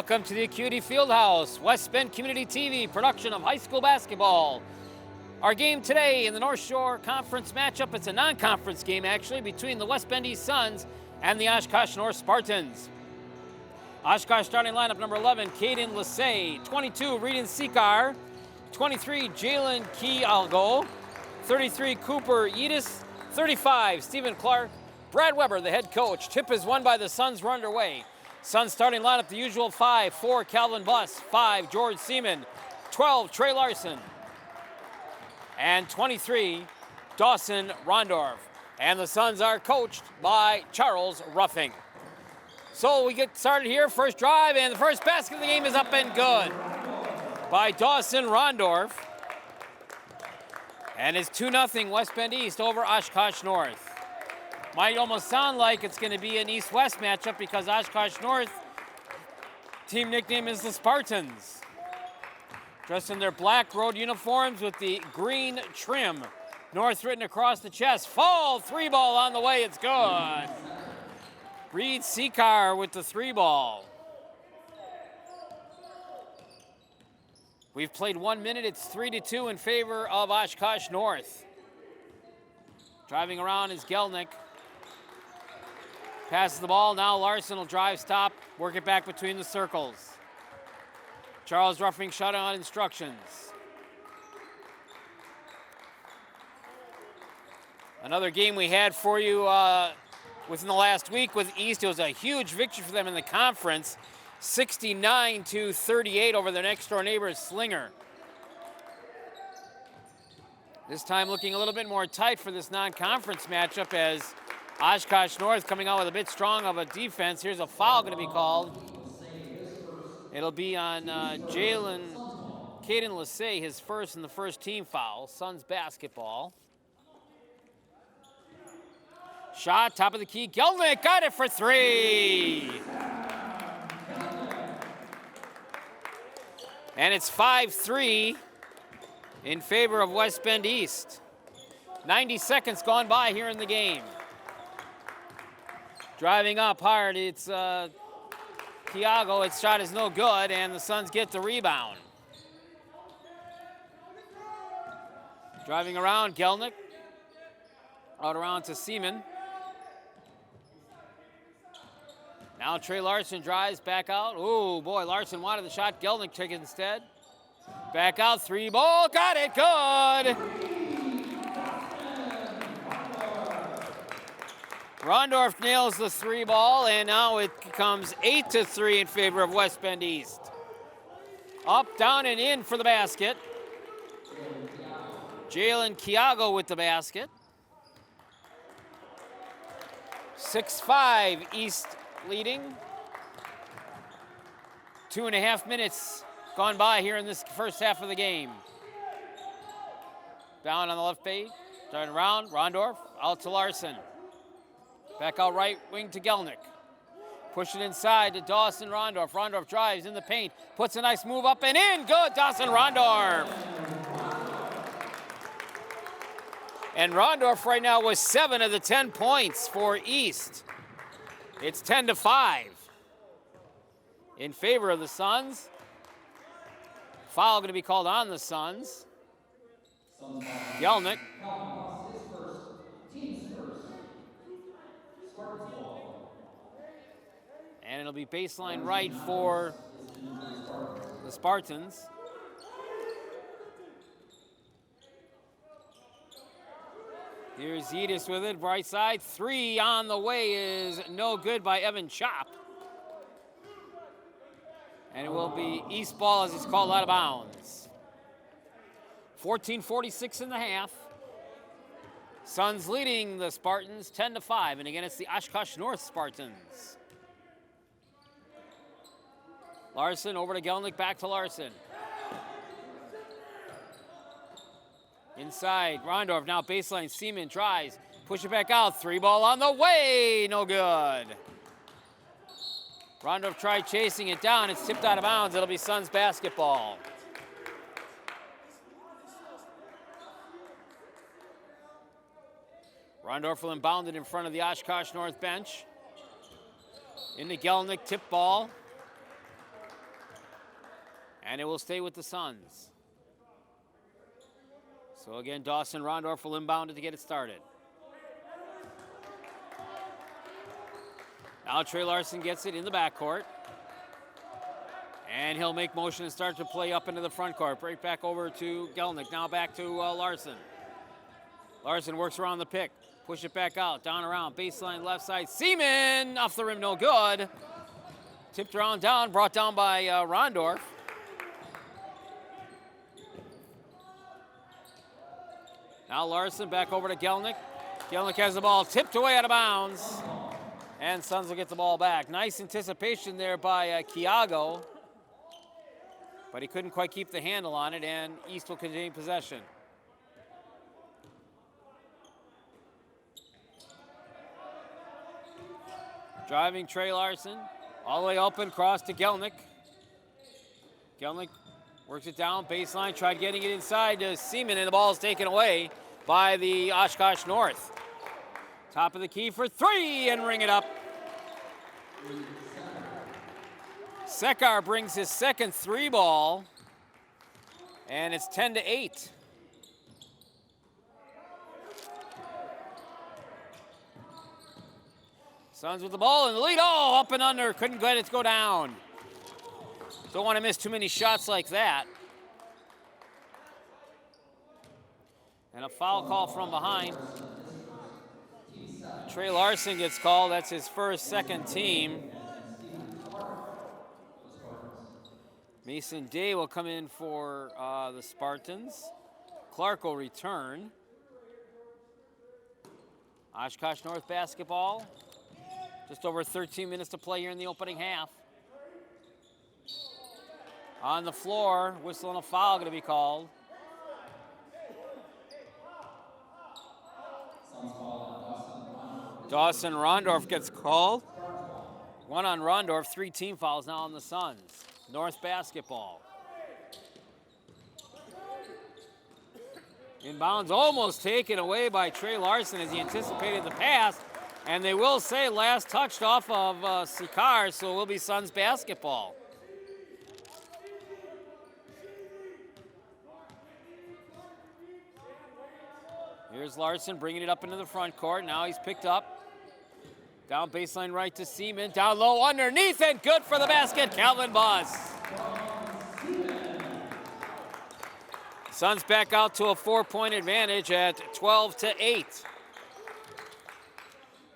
Welcome to the Acuity Fieldhouse, West Bend Community TV production of high school basketball. Our game today in the North Shore Conference matchup, it's a non-conference game actually, between the West Bend East Suns and the Oshkosh North Spartans. Oshkosh starting lineup: number 11, Caden Lassay; 22, Reedon Sikar; 23, Jalen Kialgo; 33, Cooper Yedis; 35, Stephen Clark. Brad Weber, the head coach. Tip is won by the Suns. We're underway. Suns starting lineup, the usual 5, 4, Calvin Buss; 5, George Seaman; 12, Trey Larson; and 23, Dawson Rondorf. And the Suns are coached by Charles Ruffing. So we get started here, first drive, and the first basket of the game is up and good by Dawson Rondorf. And it's 2-0 West Bend East over Oshkosh North. Might almost sound like it's going to be an East-West matchup because Oshkosh North team nickname is the Spartans. Dressed in their black road uniforms with the green trim. North written across the chest. Fall, 3-ball on the way, it's good. Reed Sikar with the 3-ball. We've played 1 minute, it's 3-2 in favor of Oshkosh North. Driving around is Gelnick. Passes the ball, now Larson will drive, stop, work it back between the circles. Charles Ruffing shut on instructions. Another game we had for you within the last week with East. It was a huge victory for them in the conference, 69-38 over their next door neighbor, Slinger. This time looking a little bit more tight for this non-conference matchup as Oshkosh North coming out with a bit strong of a defense. Here's a foul going to be called. It'll be on Caden Lassay, his first and the first team foul. Suns basketball. Shot, top of the key. Gelnick got it for 3. And it's 5-3 in favor of West Bend East. 90 seconds gone by here in the game. Driving up hard, it's Kiago. Its shot is no good, and the Suns get the rebound. Driving around, Gelnick. Out around to Seaman. Now Trey Larson drives back out. Oh boy, Larson wanted the shot. Gelnick took it instead. Back out, 3-ball, got it, good! Rondorf nails the 3-ball, and now it becomes 8-3 in favor of West Bend East. Up, down, and in for the basket. Jalen Kiago with the basket. 6-5 East leading. 2.5 minutes gone by here in this first half of the game. Down on the left page, turn around, Rondorf, out to Larson. Back out right wing to Gelnick. Push it inside to Dawson Rondorf. Rondorf drives in the paint, puts a nice move up and in. Good, Dawson Rondorf. And Rondorf right now with 7 of the 10 points for East. It's 10-5 in favor of the Suns. Foul going to be called on the Suns. Gelnick. And it'll be baseline right for the Spartans. Here's Yedis with it, right side. 3 on the way is no good by Evan Chop. And it will be East ball as it's called out of bounds. 14:46 in the half. Suns leading the Spartans 10-5. And again, it's the Oshkosh North Spartans. Larson over to Gelnick, back to Larson. Inside, Rondorf, now baseline, Seaman tries, push it back out, 3-ball on the way, no good. Rondorf tried chasing it down, it's tipped out of bounds, it'll be Suns basketball. Rondorf will inbound it in front of the Oshkosh North bench. Into Gelnick, tip ball. and it will stay with the Suns. So again, Dawson Rondorf will inbound it to get it started. Now Trey Larson gets it in the backcourt. And he'll make motion and start to play up into the front court. Right back over to Gelnick. Now back to Larson. Larson works around the pick. Push it back out. Down around. Baseline left side. Seaman off the rim. No good. Tipped around down. Brought down by Rondorf. Now Larson back over to Gelnick. Gelnick has the ball tipped away out of bounds. And Suns will get the ball back. Nice anticipation there by Kiago. But he couldn't quite keep the handle on it, and East will continue possession. Driving Trey Larson. All the way open, cross to Gelnick. Gelnick works it down, baseline, tried getting it inside to Seaman, and the ball is taken away by the Oshkosh North. Top of the key for three, and ring it up. Sekar brings his second three ball, and it's 10-8. Suns with the ball in the lead. Oh, up and under. Couldn't get it to go down. Don't want to miss too many shots like that. And a foul call from behind. Trey Larson gets called. That's his first, second team. Mason Day will come in for the Spartans. Clark will return. Oshkosh North basketball. Just over 13 minutes to play here in the opening half. On the floor, whistle and a foul going to be called. Dawson Rondorf gets called. One on Rondorf, 3 team fouls now on the Suns. North basketball. Inbounds almost taken away by Trey Larson as he anticipated the pass. And they will say last touched off of Sekar, so it will be Suns basketball. Here's Larson bringing it up into the front court. Now he's picked up. Down baseline right to Seaman. Down low underneath and good for the basket. Calvin Boss. Suns back out to a 4-point advantage at 12-8.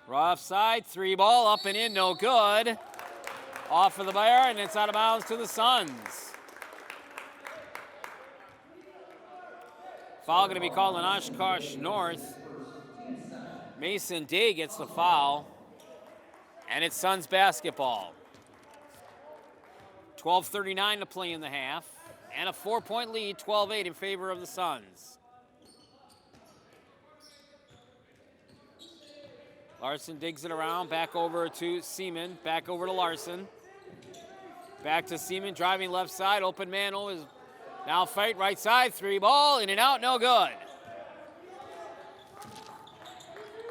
Rough side, 3 ball, up and in, no good. Off of the bar, and it's out of bounds to the Suns. Foul going to be called on Oshkosh North. Mason Day gets the foul, and it's Suns basketball. 12:39 to play in the half, and a 4-point lead, 12-8 in favor of the Suns. Larson digs it around, back over to Seaman, back over to Larson. Back to Seaman, driving left side, open man is now fight right side, 3 ball, in and out, no good.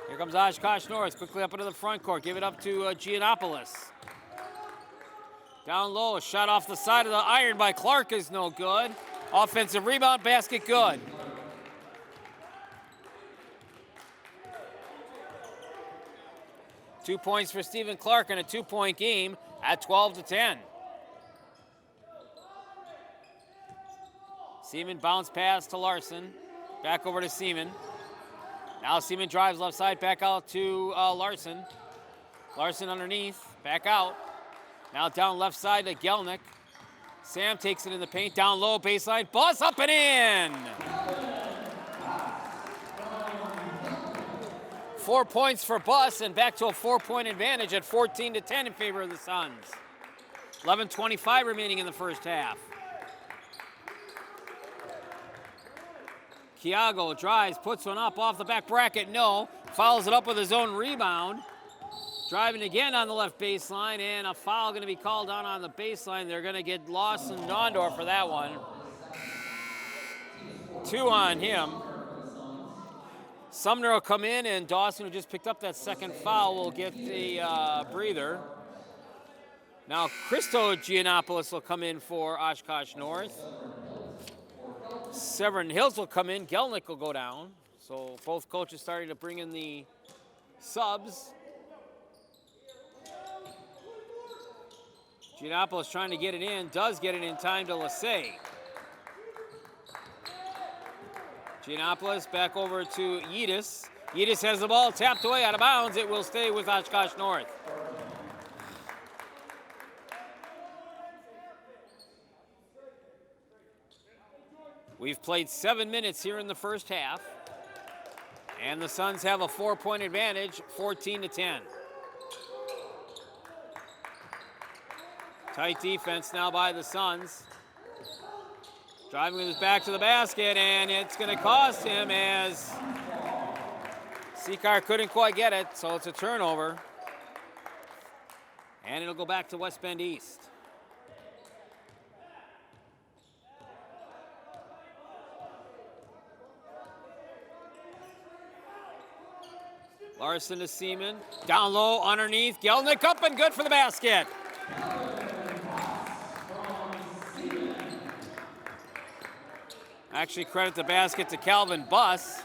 Here comes Oshkosh North, quickly up into the front court, give it up to Giannopoulos. Down low, a shot off the side of the iron by Clark is no good. Offensive rebound, basket good. Two points for Stephen Clark in a 2-point game at 12-10. Seaman bounce pass to Larson. Back over to Seaman. Now Seaman drives left side, back out to Larson. Larson underneath, back out. Now down left side to Gelnick. Sam takes it in the paint, down low, baseline, bus up and in! 4 points for Buss, and back to a 4-point advantage at 14-10 in favor of the Suns. 11:25 remaining in the first half. Kiago drives, puts one up off the back bracket, no. Fouls it up with his own rebound. Driving again on the left baseline, and a foul going to be called on the baseline. They're going to get Lawson Nondor for that one. 2 on him. Sumner will come in, and Dawson, who just picked up that second foul, will get the breather. Now Christo Giannopoulos will come in for Oshkosh North. Severn Hills will come in. Gelnick will go down. So both coaches starting to bring in the subs. Giannopoulos trying to get it in. Does get it in time to Lassay. Giannopoulos back over to Yedis. Yedis has the ball tapped away out of bounds. It will stay with Oshkosh North. We've played 7 minutes here in the first half. And the Suns have a 4-point advantage, 14-10. Tight defense now by the Suns. Driving with his back to the basket, and it's going to cost him as Seacar couldn't quite get it, so it's a turnover. And it'll go back to West Bend East. Larson to Seaman. Down low, underneath. Gelnick up and good for the basket. Actually credit the basket to Calvin Buss.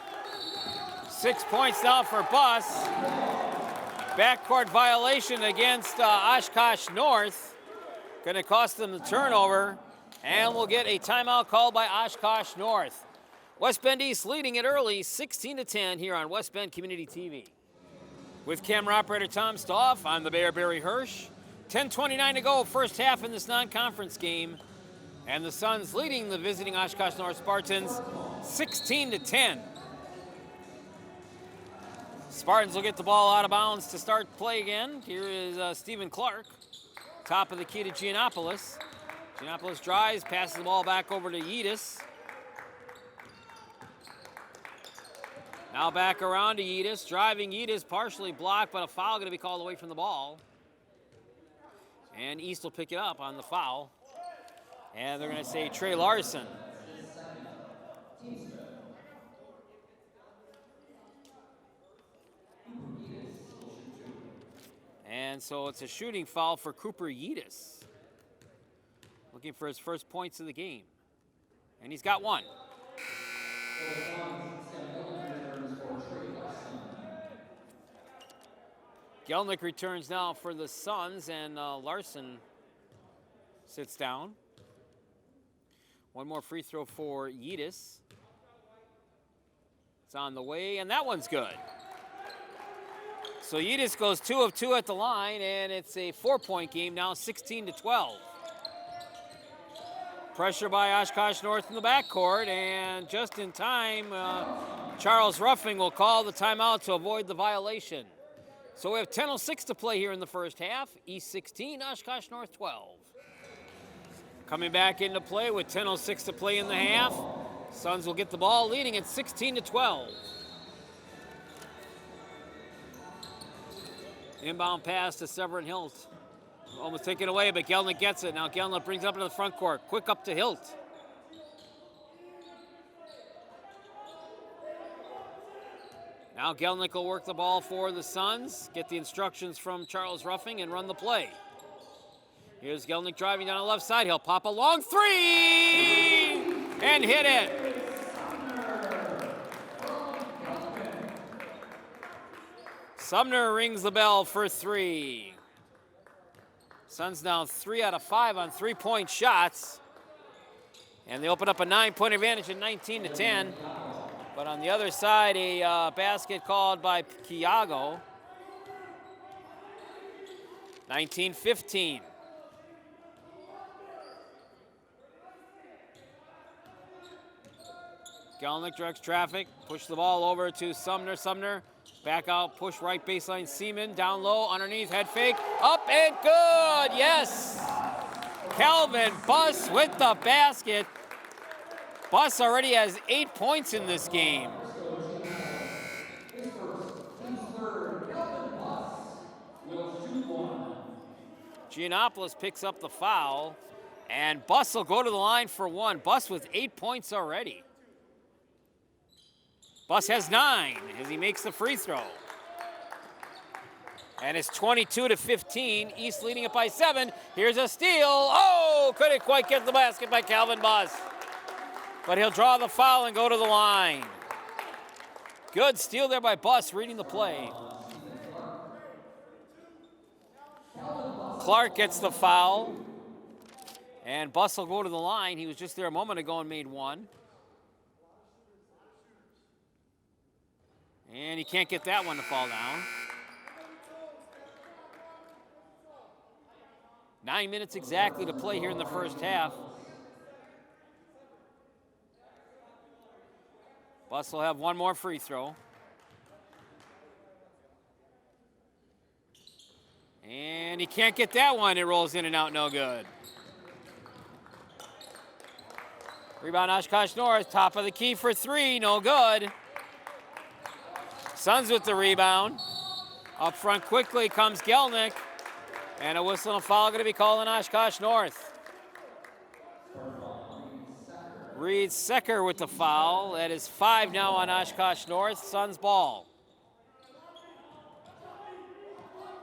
6 points now for Buss. Backcourt violation against Oshkosh North. Going to cost them the turnover. And we'll get a timeout called by Oshkosh North. West Bend East leading it early, 16-10 here on West Bend Community TV. With camera operator Tom Stoff, I'm the Bear Barry Hirsch. 10:29 to go, first half in this non-conference game. And the Suns leading the visiting Oshkosh North Spartans 16-10. Spartans will get the ball out of bounds to start play again. Here is Stephen Clark, top of the key to Giannopoulos. Giannopoulos drives, passes the ball back over to Yedis. Now back around to Yedis, driving Yedis, partially blocked, but a foul going to be called away from the ball. And East will pick it up on the foul. And they're going to say Trey Larson. And so it's a shooting foul for Cooper Yedis. Looking for his first points of the game. And he's got one. Gelnick returns now for the Suns, and Larson sits down. One more free throw for Yedis. It's on the way, and that one's good. So Yedis goes 2 of 2 at the line, and it's a 4-point game now, 16-12. Pressure by Oshkosh North in the backcourt, and just in time, Charles Ruffing will call the timeout to avoid the violation. So we have 10:06 to play here in the first half. East 16, Oshkosh North 12. Coming back into play with 10:06 to play in the half. Suns will get the ball leading at 16-12. Inbound pass to Severn Hilt. Almost taken away, but Gelnick gets it. Now Gelnick brings it up into the front court. Quick up to Hilt. Now Gelnick will work the ball for the Suns, get the instructions from Charles Ruffing, and run the play. Here's Gelnick driving down the left side. He'll pop a long three and hit it. Sumner rings the bell for three. Suns now 3 out of 5 on 3-point shots. And they open up a 9-point advantage at 19-10. But on the other side, a basket called by Kiago. 19-15. Gelnick directs traffic, push the ball over to Sumner. Sumner, back out, push right baseline. Seaman, down low, underneath, head fake, up and good, yes! Calvin Buss with the basket. Buss already has 8 points in this game. Giannopoulos picks up the foul, and Buss will go to the line for one. Buss with 8 points already. Buss has 9 as he makes the free throw. And it's 22-15. East leading it by 7. Here's a steal. Oh, couldn't quite get the basket by Calvin Buss. But he'll draw the foul and go to the line. Good steal there by Buss, reading the play. Clark gets the foul. And Buss will go to the line. He was just there a moment ago and made one. And he can't get that one to fall down. 9 minutes exactly to play here in the first half. Buss will have one more free throw. And he can't get that one. It rolls in and out, no good. Rebound Oshkosh North, top of the key for 3, no good. Suns with the rebound. Up front quickly comes Gelnick. And a whistle and a foul going to be called on Oshkosh North. Reed Secker with the foul. That is 5 now on Oshkosh North. Suns ball.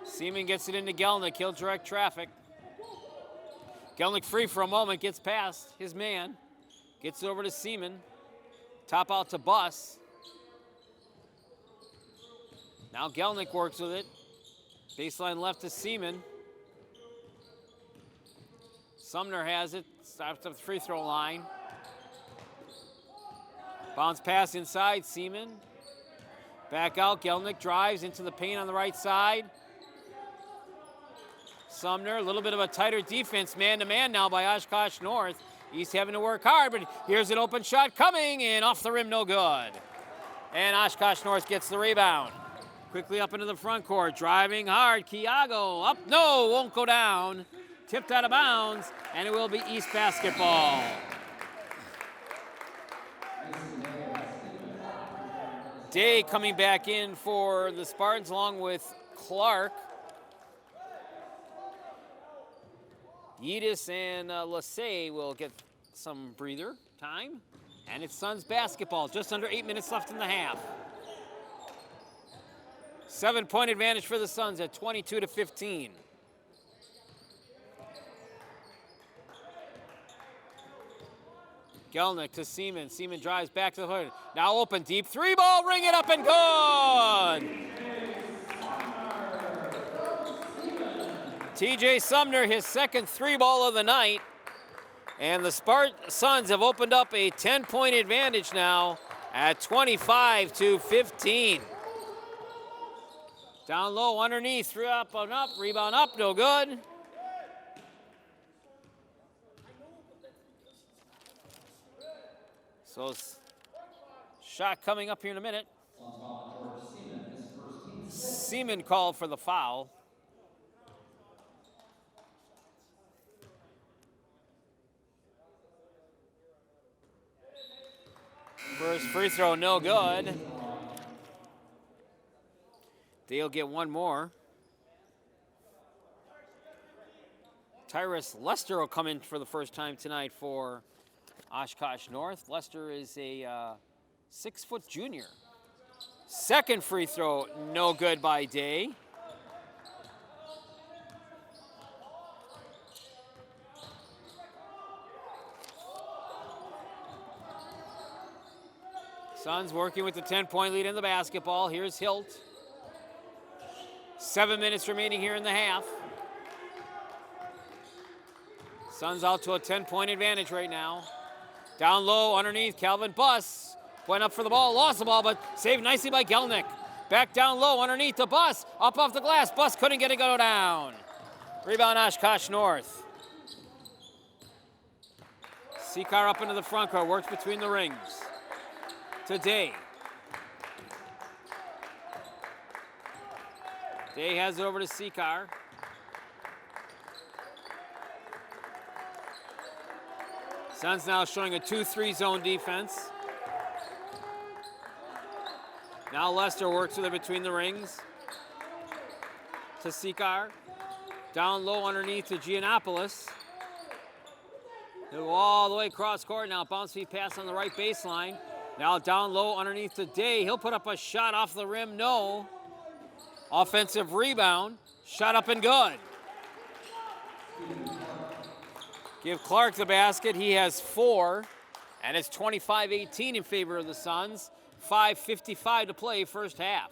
Seaman gets it into Gelnick. He'll direct traffic. Gelnick free for a moment. Gets past his man. Gets it over to Seaman. Top out to Buss. Now Gelnick works with it. Baseline left to Seaman. Sumner has it. Stops up the free throw line. Bounce pass inside. Seaman. Back out. Gelnick drives into the paint on the right side. Sumner, a little bit of a tighter defense, man-to-man now by Oshkosh North. East having to work hard, but here's an open shot coming, and off the rim, no good. And Oshkosh North gets the rebound. Quickly up into the front court, driving hard. Kiago up, no, won't go down. Tipped out of bounds, and it will be East basketball. Day coming back in for the Spartans along with Clark. Yedis and Lassay will get some breather time. And it's Suns basketball, just under 8 minutes left in the half. 7-point advantage for the Suns at 22-15. Gelnick to Seaman. Seaman drives back to the hood. Now open deep three ball, ring it up and good. TJ Sumner, his second three ball of the night. And the Suns have opened up a 10-point advantage now at 25-15. Down low, underneath, three up and up, rebound up, no good. So shot coming up here in a minute. Seaman called for the foul. First free throw, no good. They'll get one more. Tyrus Lester will come in for the first time tonight for Oshkosh North. Lester is a 6-foot junior. Second free throw, no good by Day. Suns working with the 10-point lead in the basketball. Here's Hilt. 7 minutes remaining here in the half. Suns out to a 10-point advantage right now. Down low, underneath, Calvin Buss. Went up for the ball, lost the ball, but saved nicely by Gelnick. Back down low, underneath the Buss. Up off the glass, Buss couldn't get it go down. Rebound Oshkosh North. Seacar up into the front court, works between the rings. To Day. Day has it over to Seacar. Suns now showing a 2-3 zone defense. Now Lester works with it between the rings. To Seacar. Down low underneath to Giannopoulos. He'll go all the way across court now. Bounce feed pass on the right baseline. Now down low underneath to Day. He'll put up a shot off the rim. No. Offensive rebound, shot up and good. Give Clark the basket. He has 4, and it's 25-18 in favor of the Suns. 5:55 to play, first half.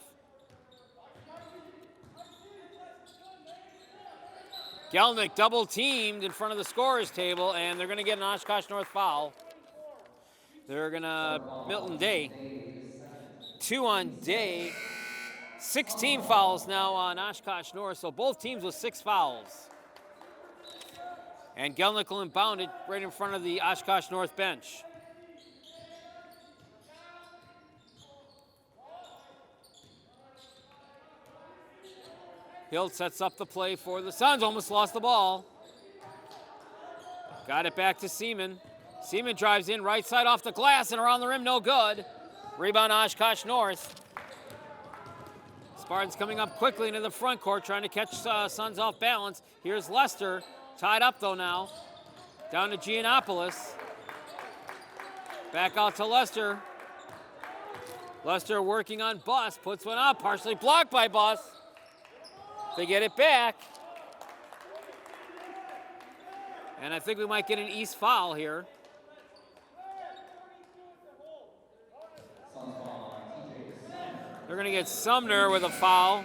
Gelnick double teamed in front of the scorer's table, and they're going to get an Oshkosh North foul. They're going to Milton Day. 2 on Day. 16 fouls now on Oshkosh North, so both teams with 6 fouls. And Gelnick will inbound it right in front of the Oshkosh North bench. Hill sets up the play for the Suns. Almost lost the ball. Got it back to Seaman. Seaman drives in, right side off the glass and around the rim, no good. Rebound Oshkosh North. Spartans coming up quickly into the front court, trying to catch Suns off balance. Here's Lester, tied up though now. Down to Giannopoulos. Back out to Lester. Lester working on Buss, puts one up, partially blocked by Buss. They get it back. And I think we might get an East foul here. They're going to get Sumner with a foul.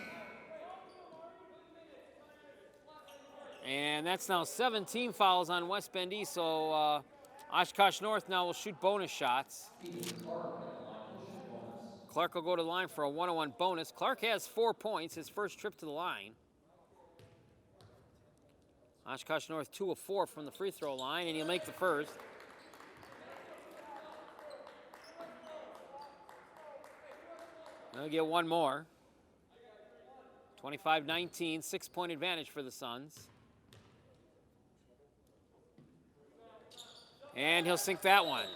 And that's now 17 fouls on West Bend East, so Oshkosh North now will shoot bonus shots. Clark will go to the line for a 1-on-1 bonus. Clark has 4 points, his first trip to the line. Oshkosh North 2 of 4 from the free throw line, and he'll make the first. They'll get one more. 25-19, 6-point advantage for the Suns. And he'll sink that one.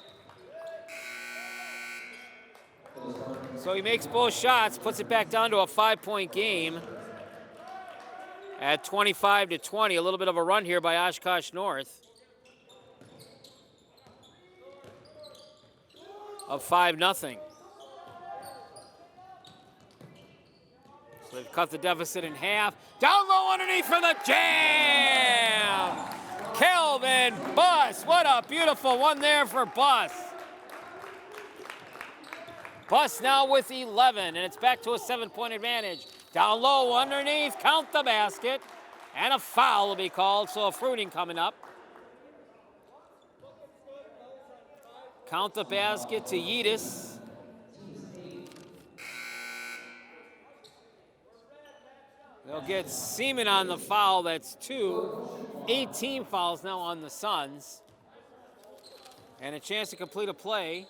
So he makes both shots, puts it back down to a 5-point game at 25-20. A little bit of a run here by Oshkosh North of 5-0. So they've cut the deficit in half. Down low underneath for the jam! Kelvin Buss, what a beautiful one there for Buss. Buss now with 11, and it's back to a 7-point advantage. Down low underneath, count the basket, and a foul will be called, so a fruiting coming up. Count the basket to Yedis. They'll get Seaman on the foul, that's 2. 18 fouls now on the Suns. And a chance to complete a play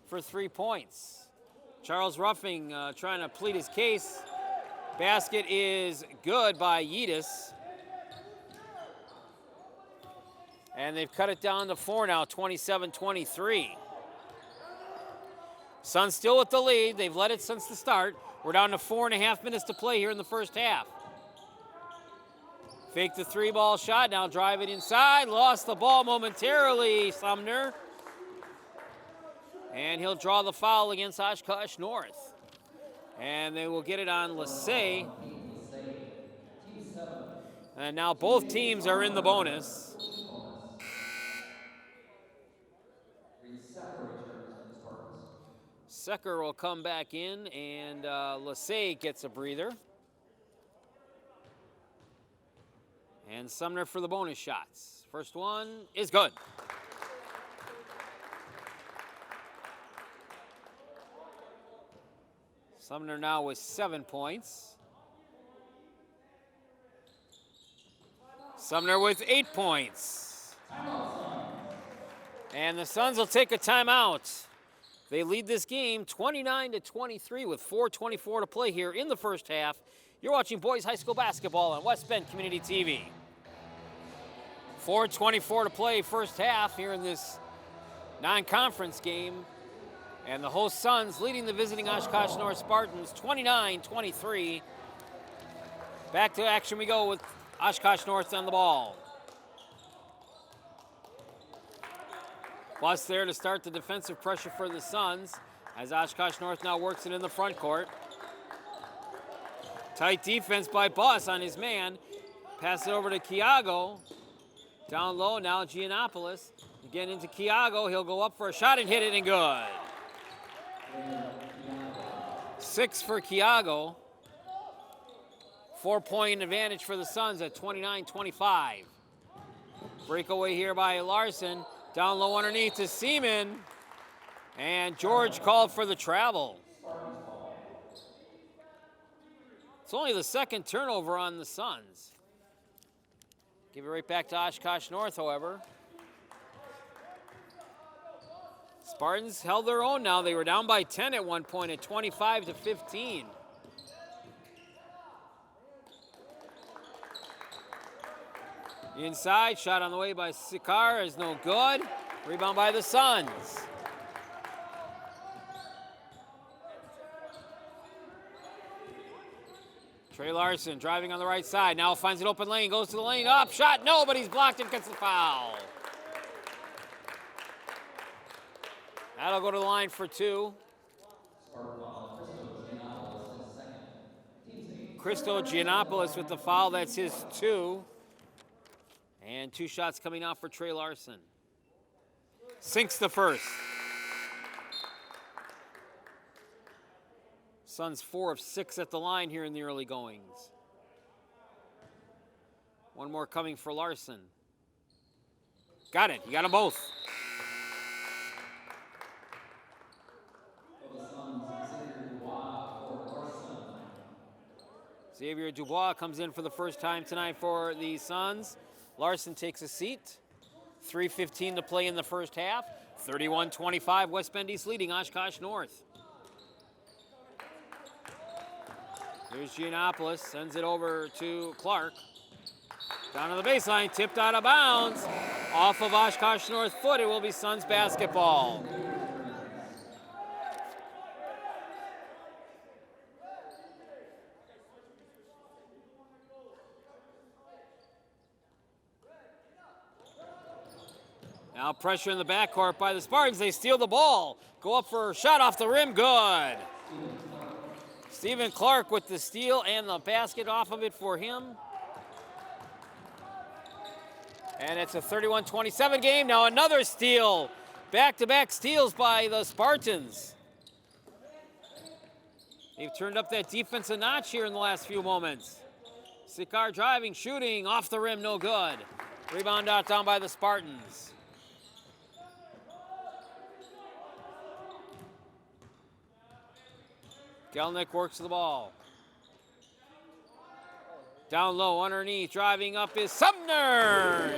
for 3 points. Charles Ruffing trying to plead his case. Basket is good by Yedis. And they've cut it down to 4 now, 27-23. Suns still with the lead. They've led it since the start. We're down to 4.5 minutes to play here in the first half. Fake the 3-ball shot, now drive it inside. Lost the ball momentarily, Sumner. And he'll draw the foul against Oshkosh North. And they will get it on Lassay. And now both teams are in the bonus. Secker will come back in, and Lassay gets a breather. And Sumner for the bonus shots. First one is good. Sumner now with 7 points. Sumner with 8 points. And the Suns will take a timeout. They lead this game 29-23 with 4:24 to play here in the first half. You're watching boys high school basketball on West Bend Community TV. 4:24 to play first half here in this non-conference game. And the host Suns leading the visiting Oshkosh North Spartans 29-23. Back to action we go with Oshkosh North on the ball. Buss there to start the defensive pressure for the Suns as Oshkosh North now works it in the front court. Tight defense by Buss on his man. Pass it over to Kiago. Down low now, Giannopoulos. Again into Kiago. He'll go up for a shot and hit it and good. 6 for Kiago. 4-point advantage for the Suns at 29-25. Breakaway here by Larson. Down low underneath to Seaman. And George called for the travel. It's only the second turnover on the Suns. Give it right back to Oshkosh North, however. Spartans held their own now. They were down by 10 at one point at 25-15. Inside, shot on the way by Sikar is no good. Rebound by the Suns. Trey Larson driving on the right side. Now finds an open lane, goes to the lane, up, shot, no, but he's blocked and gets the foul. That'll go to the line for 2. Christo Giannopoulos with the foul, that's his 2. And 2 shots coming out for Trey Larson. Sinks the first. Suns 4 of 6 at the line here in the early goings. One more coming for Larson. Got it, he got them both. Xavier Dubois comes in for the first time tonight for the Suns. Larson takes a seat. 3:15 to play in the first half. 31-25, West Bend East leading Oshkosh North. Here's Giannopoulos, sends it over to Clark. Down to the baseline, tipped out of bounds. Off of Oshkosh North foot, it will be Suns basketball. Now pressure in the backcourt by the Spartans. They steal the ball. Go up for a shot off the rim. Good. Stephen Clark with the steal and the basket off of it for him. And it's a 31-27 game. Now another steal. Back-to-back steals by the Spartans. They've turned up that defense a notch here in the last few moments. Sikar driving, shooting, off the rim, no good. Rebound out down by the Spartans. Gelnick works the ball. Down low, underneath, driving up is Sumner.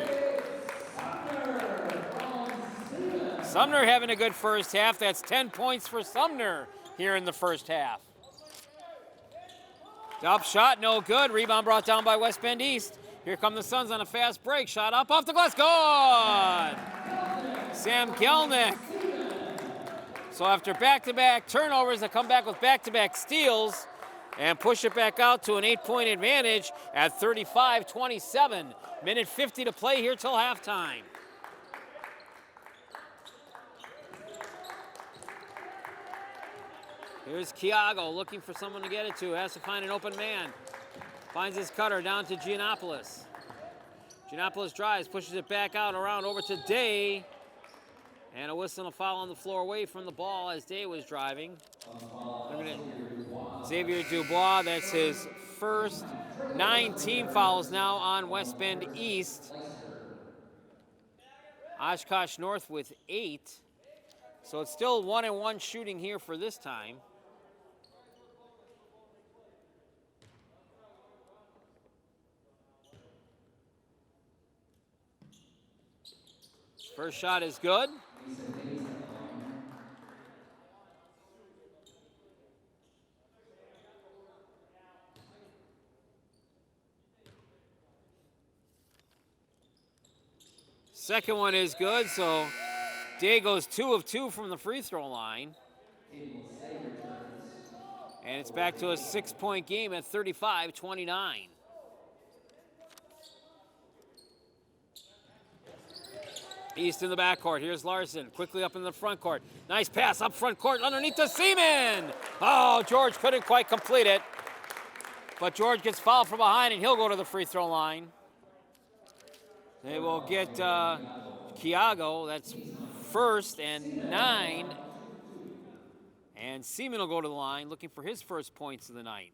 Sumner having a good first half. That's 10 points for Sumner here in the first half. Up shot, no good. Rebound brought down by West Bend East. Here come the Suns on a fast break. Shot up off the glass, good! Sam Gelnick. So after back-to-back turnovers, they come back with back-to-back steals and push it back out to an 8-point advantage at 35-27. Minute 50 to play here till halftime. Here's Kiago looking for someone to get it to. Has to find an open man. Finds his cutter down to Giannopoulos. Giannopoulos drives, pushes it back out around over to Day. And a whistle and a foul on the floor away from the ball as Day was driving. Xavier Dubois, that's his first 9 team fouls now on West Bend East. Oshkosh North with 8. So it's still 1-1 shooting here for this time. First shot is good. Second one is good, so Day goes 2 of 2 from the free throw line. And it's back to a 6-point game at 35-29. East in the backcourt. Here's Larson, quickly up in the front court. Nice pass up front court underneath the Seaman. Oh, George couldn't quite complete it. but George gets fouled from behind, and he'll go to the free throw line. They will get Kiago, that's first, and 9. And Seaman will go to the line looking for his first points of the night.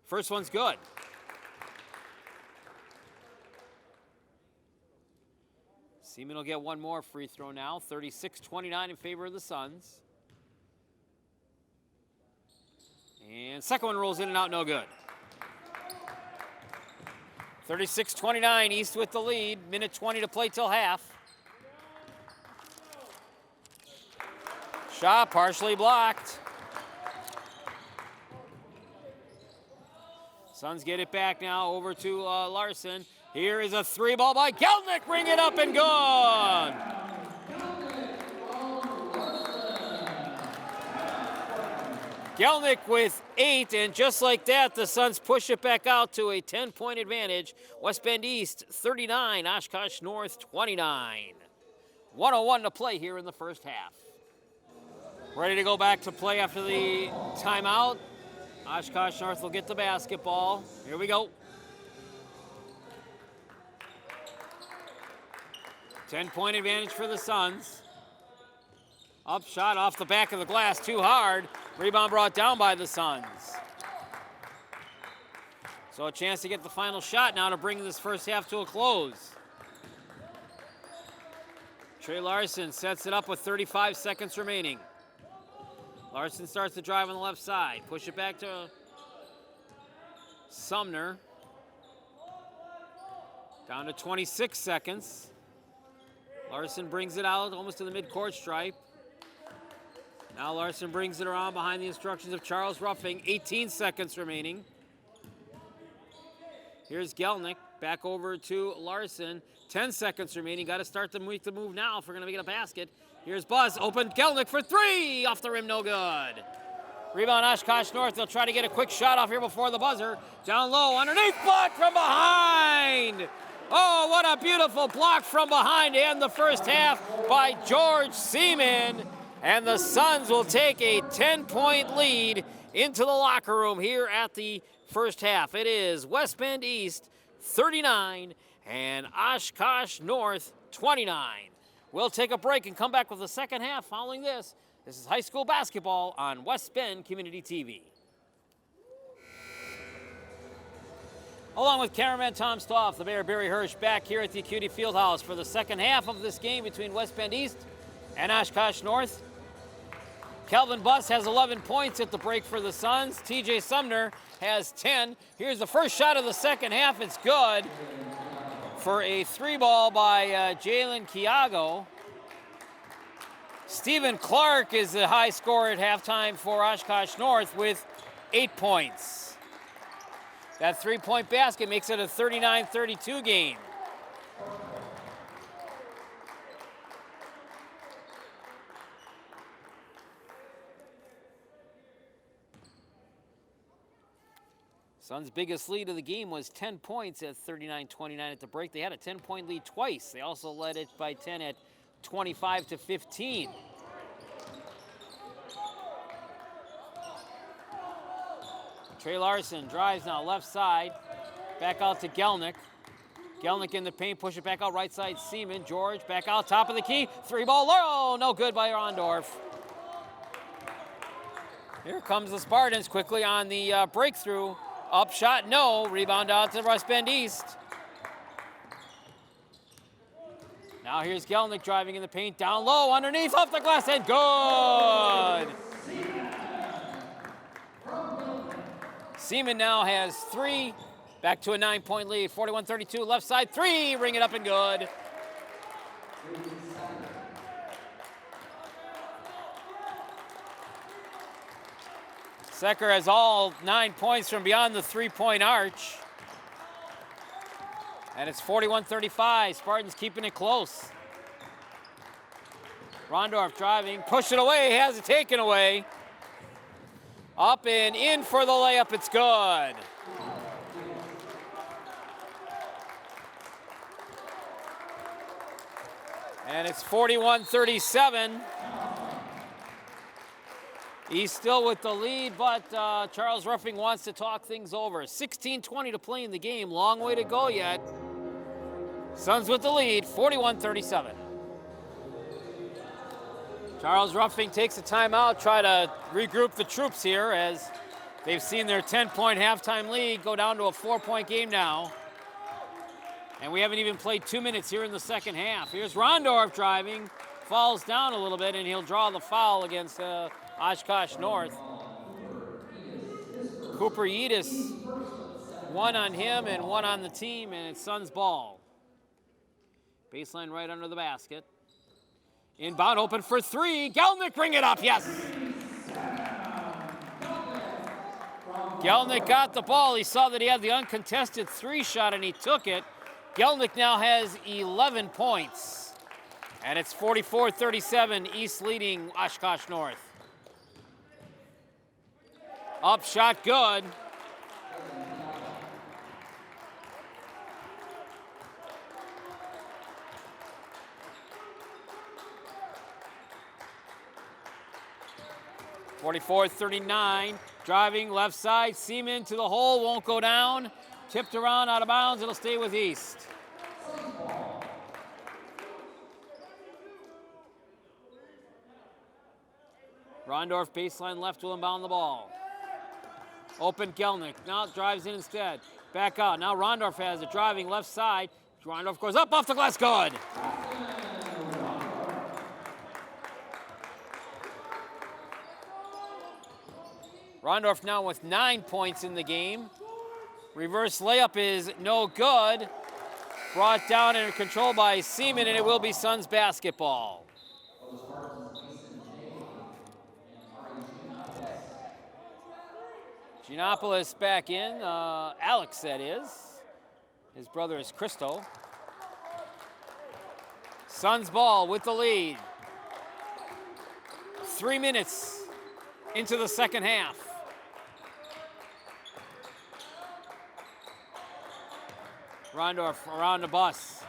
First one's good. Seaman will get one more free throw now. 36-29 in favor of the Suns. And second one rolls in and out, no good. 36-29, East with the lead. Minute 20 to play till half. Shot partially blocked. Suns get it back now over to Larson. Here is a 3-ball by Gelnick. Bring it up and gone. Gelnick with 8, and just like that, the Suns push it back out to a 10-point advantage. West Bend East 39, Oshkosh North 29. 1:01 to play here in the first half. Ready to go back to play after the timeout. Oshkosh North will get the basketball. Here we go. 10-point advantage for the Suns. Up shot off the back of the glass, too hard. Rebound brought down by the Suns. So a chance to get the final shot now to bring this first half to a close. Trey Larson sets it up with 35 seconds remaining. Larson starts to drive on the left side. Push it back to Sumner. Down to 26 seconds. Larson brings it out almost to the midcourt stripe. Now Larson brings it around behind the instructions of Charles Ruffing. 18 seconds remaining. Here's Gelnick. Back over to Larson. 10 seconds remaining. Got to start to make the move now if we're going to make it a basket. Here's Buzz. Open Gelnick for 3. Off the rim, no good. Rebound Oshkosh North. They'll try to get a quick shot off here before the buzzer. Down low, underneath, block from behind. Oh, what a beautiful block from behind to end the first half by George Seaman. And the Suns will take a 10-point lead into the locker room here at the first half. It is West Bend East 39 and Oshkosh North 29. We'll take a break and come back with the second half following this. This is high school basketball on West Bend Community TV. Along with cameraman Tom Stoff, the Mayor Barry Hirsch back here at the Acuity Fieldhouse for the second half of this game between West Bend East and Oshkosh North. Kelvin Buss has 11 points at the break for the Suns. TJ Sumner has 10. Here's the first shot of the second half. It's good for a 3-ball by Jalen Kiago. Stephen Clark is the high scorer at halftime for Oshkosh North with 8 points. That 3-point basket makes it a 39-32 game. Suns' biggest lead of the game was 10 points at 39-29 at the break. They had a 10-point lead twice. They also led it by 10 at 25-15. Trey Larson drives now left side. Back out to Gelnick. Gelnick in the paint, push it back out right side. Seaman, George, back out top of the key. 3-ball, oh, no good by Rondorf. Here comes the Spartans quickly on the breakthrough. Up shot, no. Rebound out to West Bend East. Now here's Gelnick driving in the paint. Down low, underneath, off the glass, and good. Seaman now has 3. Back to a 9-point lead. 41-32, left side, 3. Ring it up and good. Secker has all 9 points from beyond the 3-point arch. And it's 41-35. Spartans keeping it close. Rondorf driving, push it away, has it taken away. Up and in for the layup, it's good. And it's 41-37. He's still with the lead, but Charles Ruffing wants to talk things over. 16:20 to play in the game. Long way to go yet. Suns with the lead, 41-37. Charles Ruffing takes a timeout, try to regroup the troops here as they've seen their 10-point halftime lead go down to a 4-point game now. And we haven't even played 2 minutes here in the second half. Here's Rondorf driving, falls down a little bit, and he'll draw the foul against Oshkosh North. Cooper Yedis, one on him and one on the team, and it's Suns ball. Baseline right under the basket. Inbound open for three. Gelnick bring it up, yes. Gelnick got the ball. He saw that he had the uncontested three shot and he took it. Gelnick now has 11 points. And it's 44-37, East leading Oshkosh North. Up shot good. (44-39), driving left side, Seaman to the hole, won't go down. Tipped around out of bounds, it'll stay with East. Rondorf baseline left will inbound the ball. Open Gelnick, now drives in instead. Back out, now Rondorf has it, driving left side. Rondorf goes up off the glass, good. Rondorf now with 9 points in the game. Reverse layup is no good. Brought down and controlled by Seaman, and it will be Suns basketball. Giannopoulos back in. Alex, that is. His brother is Christo. Suns ball with the lead. 3 minutes into the second half. Rondorf around the Bus.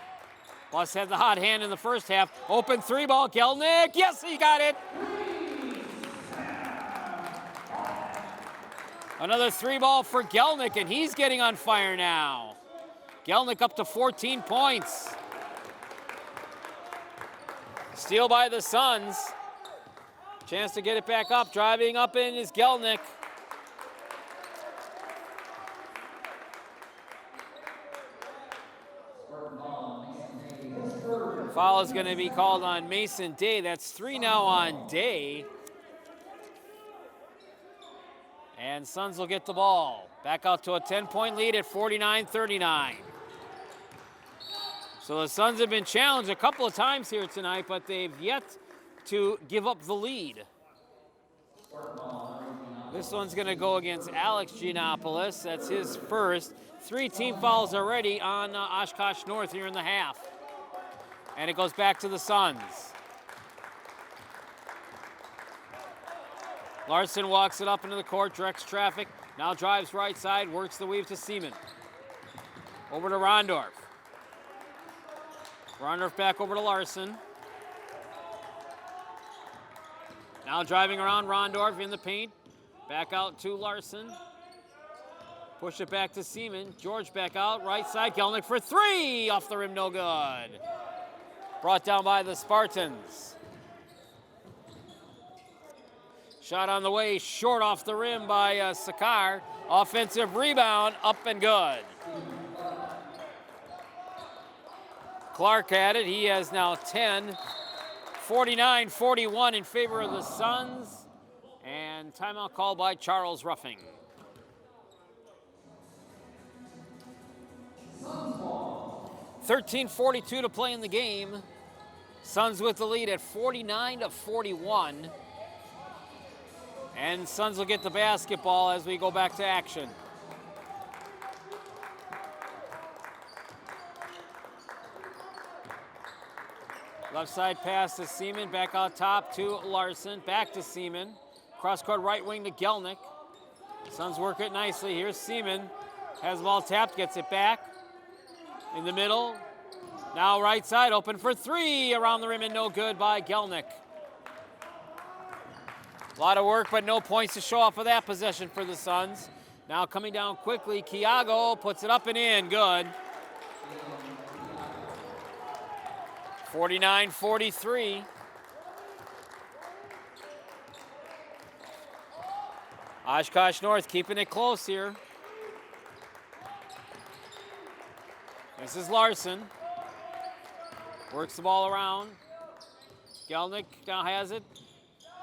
Bus had the hot hand in the first half. Open three ball, Gelnick. Yes, he got it. Another three ball for Gelnick, and he's getting on fire now. Gelnick up to 14 points. Steal by the Suns. Chance to get it back up. Driving up in is Gelnick. Foul is going to be called on Mason Day. That's 3 now on Day. And Suns will get the ball. Back out to a 10-point lead at 49-39. So the Suns have been challenged a couple of times here tonight, but they've yet to give up the lead. This one's going to go against Alex Giannopoulos. That's his first. 3 team fouls already on Oshkosh North here in the half. And it goes back to the Suns. Larson walks it up into the court, directs traffic. Now drives right side, works the weave to Seaman. Over to Rondorf. Rondorf back over to Larson. Now driving around Rondorf in the paint. Back out to Larson. Push it back to Seaman. George back out, right side. Gelnick for three. Off the rim, no good. Brought down by the Spartans. Shot on the way, short off the rim by Sakar. Offensive rebound, up and good. Clark had it. He has now 10. 49-41 in favor of the Suns. And timeout called by Charles Ruffing. $13:42 to play in the game. Suns with the lead at 49-41. And Suns will get the basketball as we go back to action. Left side pass to Seaman, back out top to Larson, back to Seaman. Cross court right wing to Gelnick. Suns work it nicely. Here's Seaman, has the ball tapped, gets it back. In the middle, now right side, open for three, around the rim and no good by Gelnick. A lot of work, but no points to show off of that possession for the Suns. Now coming down quickly, Kiago puts it up and in, good. 49-43. Oshkosh North keeping it close here. This is Larson. Works the ball around. Gelnick now has it.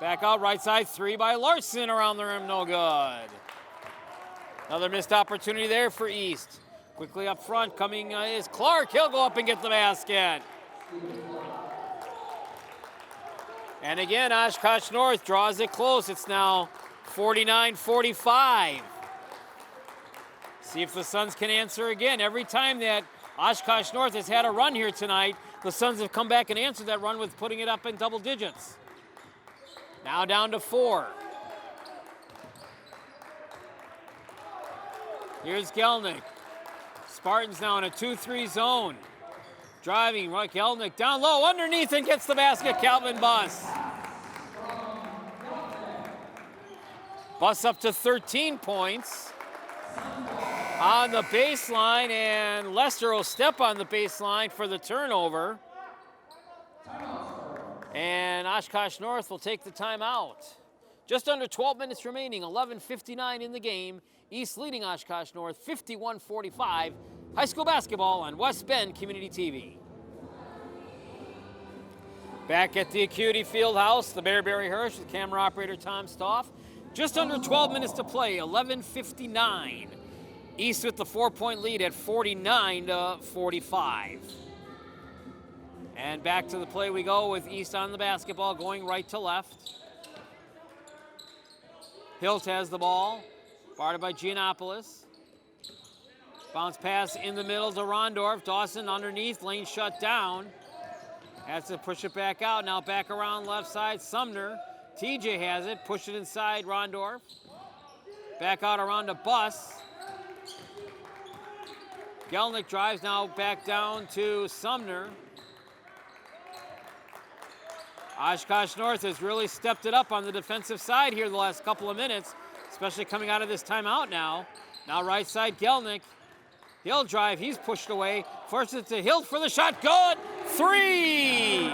Back out right side, three by Larson around the rim, no good. Another missed opportunity there for East. Quickly up front, coming is Clark. He'll go up and get the basket. And again, Oshkosh North draws it close. It's now 49-45. See if the Suns can answer again. Every time that Oshkosh North has had a run here tonight, the Suns have come back and answered that run with putting it up in double digits. Now down to 4. Here's Gelnick. Spartans now in a 2-3 zone. Driving, right, Gelnick down low, underneath and gets the basket, Calvin Buss. Buss up to 13 points on the baseline, and Lester will step on the baseline for the turnover. And Oshkosh North will take the timeout. Just under 12 minutes remaining, 11:59 in the game. East leading Oshkosh North 51-45. High school basketball on West Bend Community TV. Back at the Acuity Fieldhouse, the Bearberry Hirsch with camera operator Tom Stoff. Just under 12 minutes to play, 11:59. East with the 4-point lead at 49-45. And back to the play we go with East on the basketball, going right to left. Hilt has the ball, guarded by Giannopoulos. Bounce pass in the middle to Rondorf. Dawson underneath, lane shut down. Has to push it back out. Now back around left side, Sumner. TJ has it, push it inside Rondorf. Back out around to Buss. Gelnick drives now back down to Sumner. Oshkosh North has really stepped it up on the defensive side here the last couple of minutes, especially coming out of this timeout now. Now right side, Gelnick. He'll drive, he's pushed away. Forces it to Hilt for the shot, good! 3!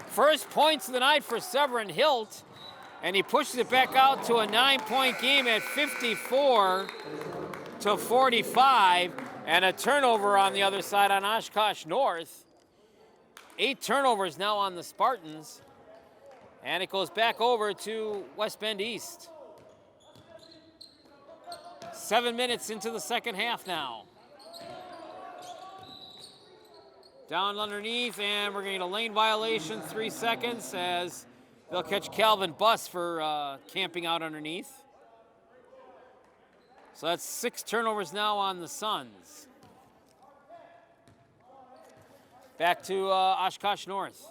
First points of the night for Severin Hilt, and he pushes it back out to a 9-point game at 54-45, and a turnover on the other side on Oshkosh North. 8 turnovers now on the Spartans, and it goes back over to West Bend East. 7 minutes into the second half now. Down underneath, and we're going to get a lane violation, 3 seconds, as they'll catch Calvin Buss for camping out underneath. So that's 6 turnovers now on the Suns. Back to Oshkosh North.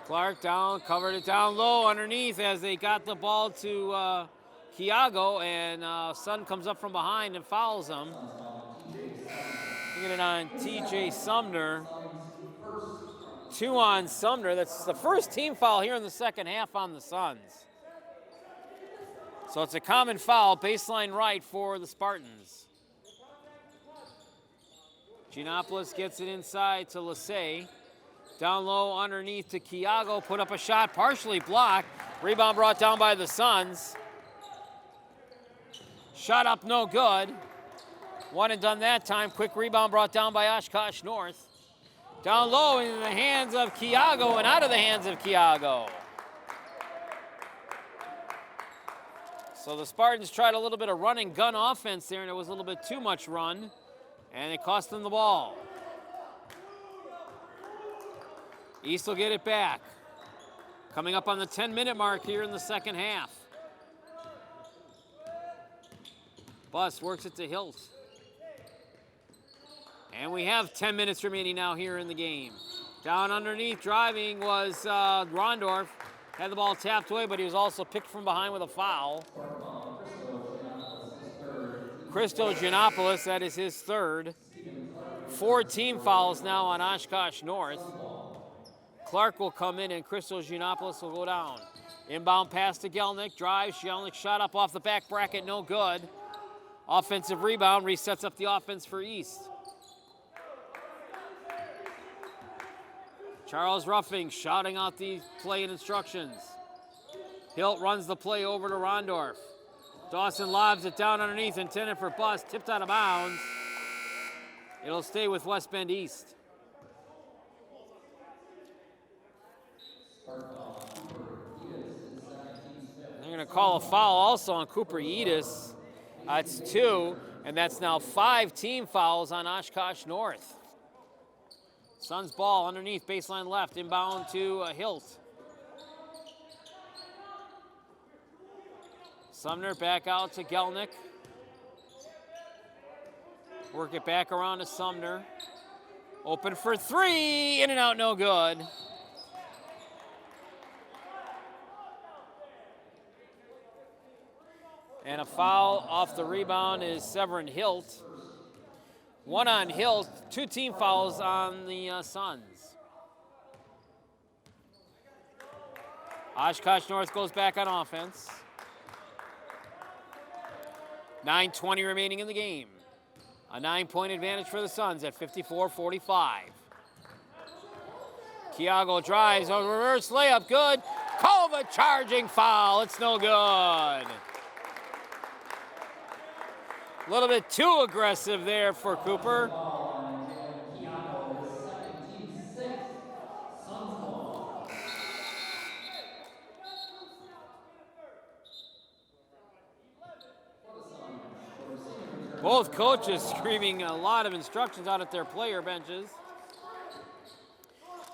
Clark down, covered it down low underneath as they got the ball to Kiago, and Sun comes up from behind and fouls him. Get it on TJ Sumner. 2 on Sumner. That's the first team foul here in the second half on the Suns. So it's a common foul, baseline right for the Spartans. Giannopoulos gets it inside to Lassay. Down low underneath to Kiago, put up a shot, partially blocked. Rebound brought down by the Suns. Shot up, no good. One and done that time. Quick rebound brought down by Oshkosh North. Down low in the hands of Kiago and out of the hands of Kiago. So the Spartans tried a little bit of run and gun offense there, and it was a little bit too much run, and it cost them the ball. East will get it back. Coming up on the 10-minute mark here in the second half. Buss works it to Hilt. And we have 10 minutes remaining now here in the game. Down underneath, driving was Rondorf. Had the ball tapped away, but he was also picked from behind with a foul. Christo Giannopoulos, that is his third. 4 team fouls now on Oshkosh North. Clark will come in and Christo Giannopoulos will go down. Inbound pass to Gelnick, drives, Gelnick shot up off the back bracket, no good. Offensive rebound, resets up the offense for East. Charles Ruffing shouting out the play and instructions. Hilt runs the play over to Rondorf. Dawson lobs it down underneath, intended for bust, tipped out of bounds. It'll stay with West Bend East. They're going to call a foul also on Cooper Edis. That's 2, and that's now 5 team fouls on Oshkosh North. Suns ball underneath, baseline left, inbound to Hilt. Sumner back out to Gelnick. Work it back around to Sumner. Open for 3, in and out, no good. And a foul off the rebound is Severin Hilt. 1 on Hilt, 2 team fouls on the Suns. Oshkosh North goes back on offense. 9:20 remaining in the game. A 9-point advantage for the Suns at 54-45. Kiago drives, a reverse layup, good. Kova charging foul, it's no good. A little bit too aggressive there for Cooper. Both coaches screaming a lot of instructions out at their player benches.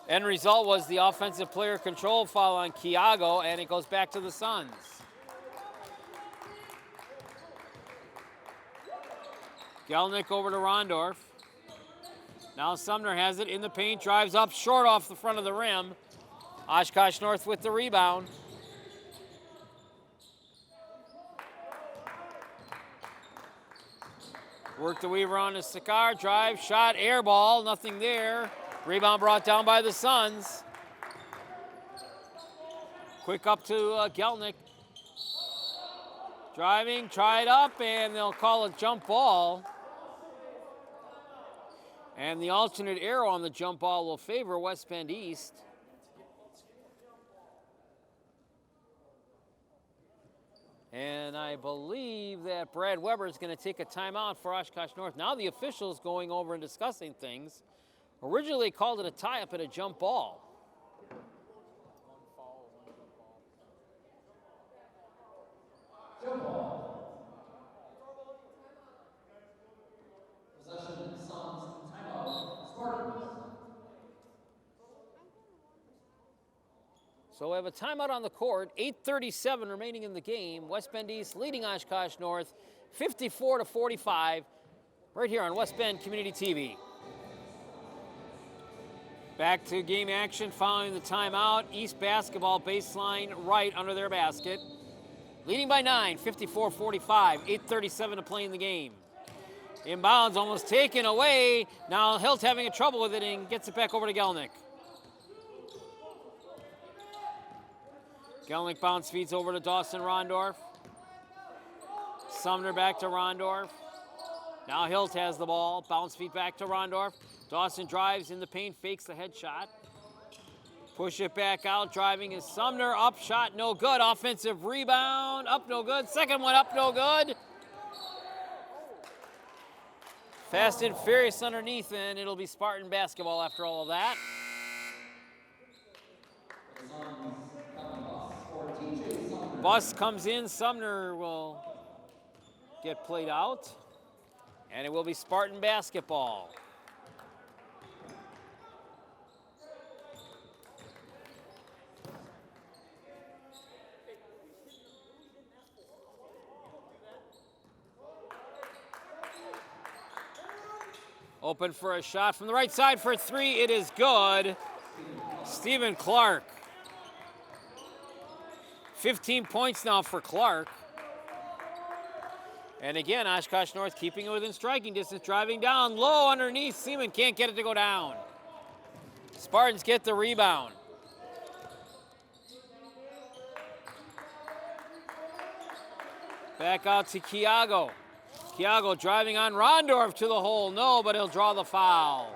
End result was the offensive player control foul on Kiago, and it goes back to the Suns. Gelnick over to Rondorf. Now Sumner has it in the paint, drives up short off the front of the rim. Oshkosh North with the rebound. Work the Weaver on to Sakar, drive, shot, air ball, nothing there. Rebound brought down by the Suns. Quick up to Gelnick. Driving, tried up, and they'll call a jump ball. And the alternate arrow on the jump ball will favor West Bend East. And I believe that Brad Weber is going to take a timeout for Oshkosh North. Now the officials going over and discussing things. Originally called it a tie-up and a jump ball. Jump ball. Possession, Suns, timeout, Spartans. So we have a timeout on the court, 8:37 remaining in the game. West Bend East leading Oshkosh North 54-45 right here on West Bend Community TV. Back to game action following the timeout. East basketball baseline right under their basket. Leading by 9, 54-45, 8:37 to play in the game. Inbounds almost taken away. Now Hilt having a trouble with it and gets it back over to Gelnick. Gelnick bounce feeds over to Dawson Rondorf. Sumner back to Rondorf. Now Hilt has the ball. Bounce feed back to Rondorf. Dawson drives in the paint, fakes the headshot. Push it back out. Driving is Sumner. Up shot, no good. Offensive rebound. Up, no good. Second one up, no good. Fast and furious underneath, and it'll be Spartan basketball after all of that. Bus comes in. Sumner will get played out. And it will be Spartan basketball. Open for a shot from the right side for 3. It is good. Stephen Clark. 15 points now for Clark. And again, Oshkosh North keeping it within striking distance, driving down low underneath. Seaman can't get it to go down. Spartans get the rebound. Back out to Kiago. Kiago driving on Rondorf to the hole. No, but he'll draw the foul.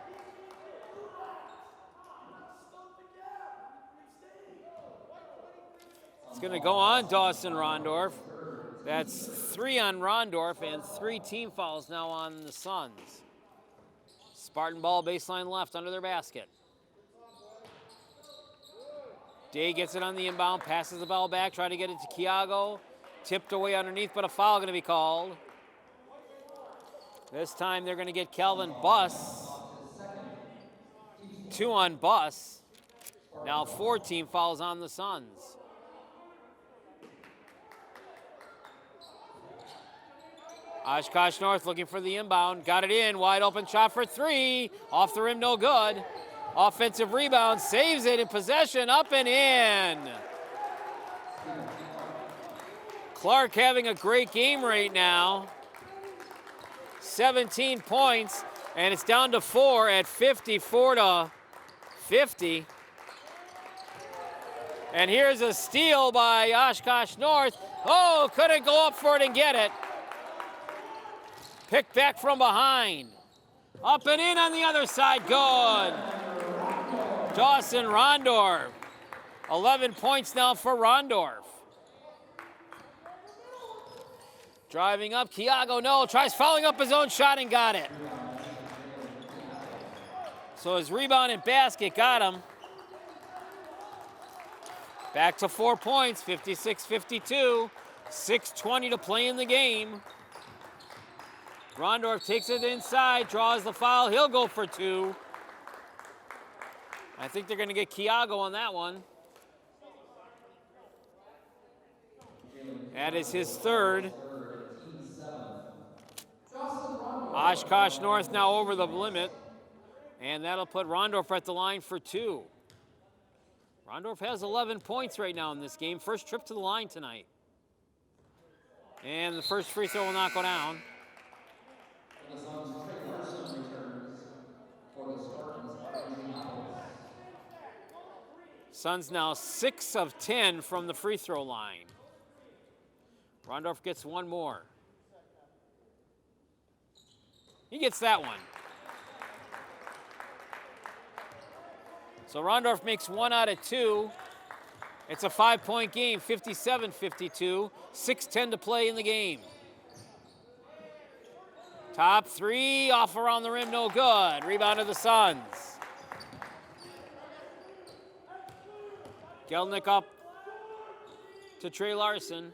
It's going to go on Dawson Rondorf. That's 3 on Rondorf and 3 team fouls now on the Suns. Spartan ball baseline left under their basket. Day gets it on the inbound, passes the ball back, trying to get it to Kiago. Tipped away underneath, but a foul going to be called. This time they're going to get Calvin Buss. 2 on Buss. Now 4 team fouls on the Suns. Oshkosh North looking for the inbound. Got it in. Wide open shot for 3. Off the rim, no good. Offensive rebound. Saves it in possession. Up and in. Clark having a great game right now. 17 points. And it's down to 4 at 54-50. And here's a steal by Oshkosh North. Oh, couldn't go up for it and get it. Picked back from behind. Up and in on the other side. Good. Dawson Rondorf. 11 points now for Rondorf. Driving up. Kiago, no. Tries following up his own shot and got it. So his rebound and basket got him. Back to 4 points. 56-52. 6:20 to play in the game. Rondorf takes it inside, draws the foul. He'll go for 2. I think they're going to get Kiago on that one. That is his 3rd. Oshkosh North now over the limit. And that'll put Rondorf at the line for 2. Rondorf has 11 points right now in this game. First trip to the line tonight. And the first free throw will not go down. Suns now 6 of 10 from the free throw line. Rondorf gets 1 more. He gets that one. So Rondorf makes 1 out of 2. It's a 5-point game, 57-52. 6:10 to play in the game. Top 3, off around the rim, no good. Rebound to the Suns. Gelnick up to Trey Larson.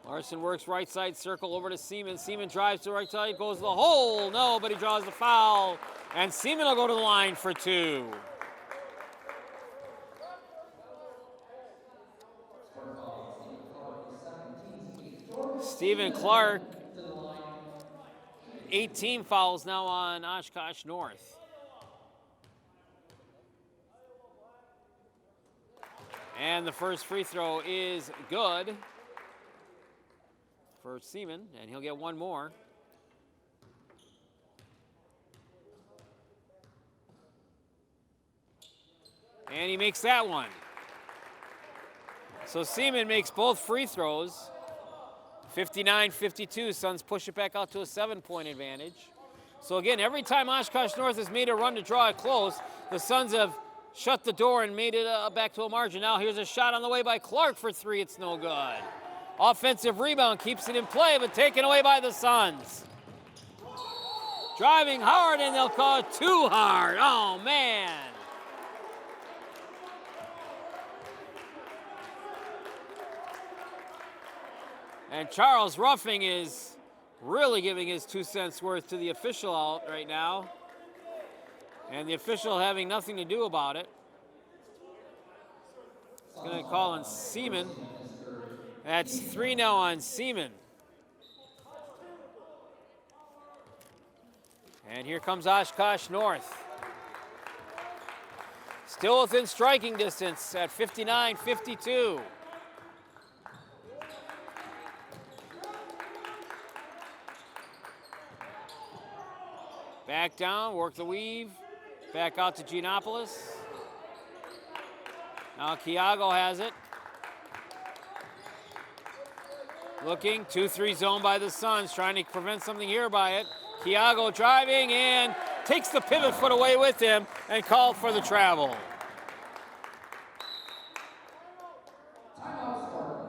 Larson works right side circle over to Seaman. Seaman drives to the right side, goes to the hole. No, but he draws the foul. And Seaman will go to the line for 2. Stephen Clark, 18 fouls now on Oshkosh North. And the first free throw is good for Seaman, and he'll get 1 more. And he makes that one. So Seaman makes both free throws. 59-52, Suns push it back out to a 7-point advantage. So again, every time Oshkosh North has made a run to draw it close, the Suns have shut the door and made it back to a margin. Now here's a shot on the way by Clark for 3. It's no good. Offensive rebound keeps it in play, but taken away by the Suns. Driving hard, and they'll call it too hard. Oh, man. And Charles Ruffing is really giving his 2 cents worth to the official out right now. And the official having nothing to do about it. He's going to call on Seaman. That's 3 now on Seaman. And here comes Oshkosh North. Still within striking distance at 59-52. Back down, work the weave. Back out to Giannopoulos. Now Kiago has it. Looking, 2-3 zone by the Suns, trying to prevent something here by it. Kiago driving and takes the pivot foot away with him and called for the travel.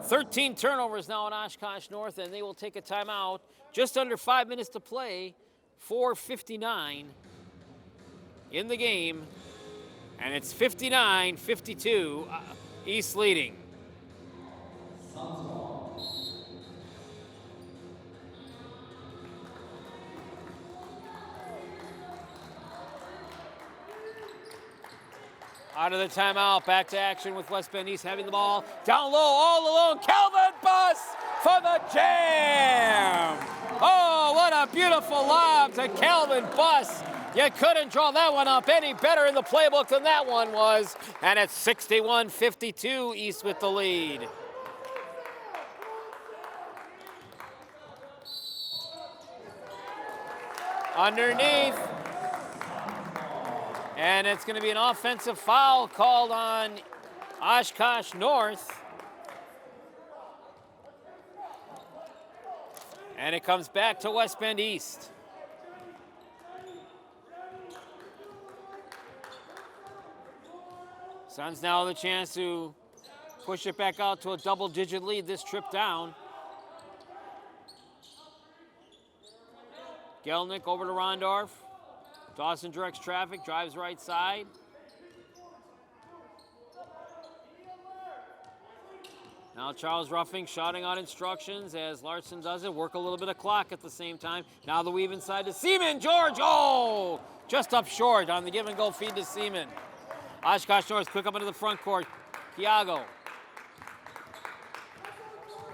13 turnovers now in Oshkosh North, and they will take a timeout. Just under 5 minutes to play, 4:59 in the game, and it's 59-52, East leading. Out of the timeout, back to action with West Bend East having the ball. Down low, all alone, Calvin Buss for the jam! Oh, what a beautiful lob to Calvin Buss. You couldn't draw that one up any better in the playbook than that one was. And it's 61-52, East with the lead. Underneath. And it's going to be an offensive foul called on Oshkosh North. And it comes back to West Bend East. Suns now the chance to push it back out to a double-digit lead this trip down. Gelnick over to Rondorf. Dawson directs traffic, drives right side. Now Charles Ruffing shouting out instructions as Larson does it. Work a little bit of clock at the same time. Now the weave inside to Seaman. George, oh! Just up short on the give and go feed to Seaman. Oshkosh North quick up into the front court. Kiago.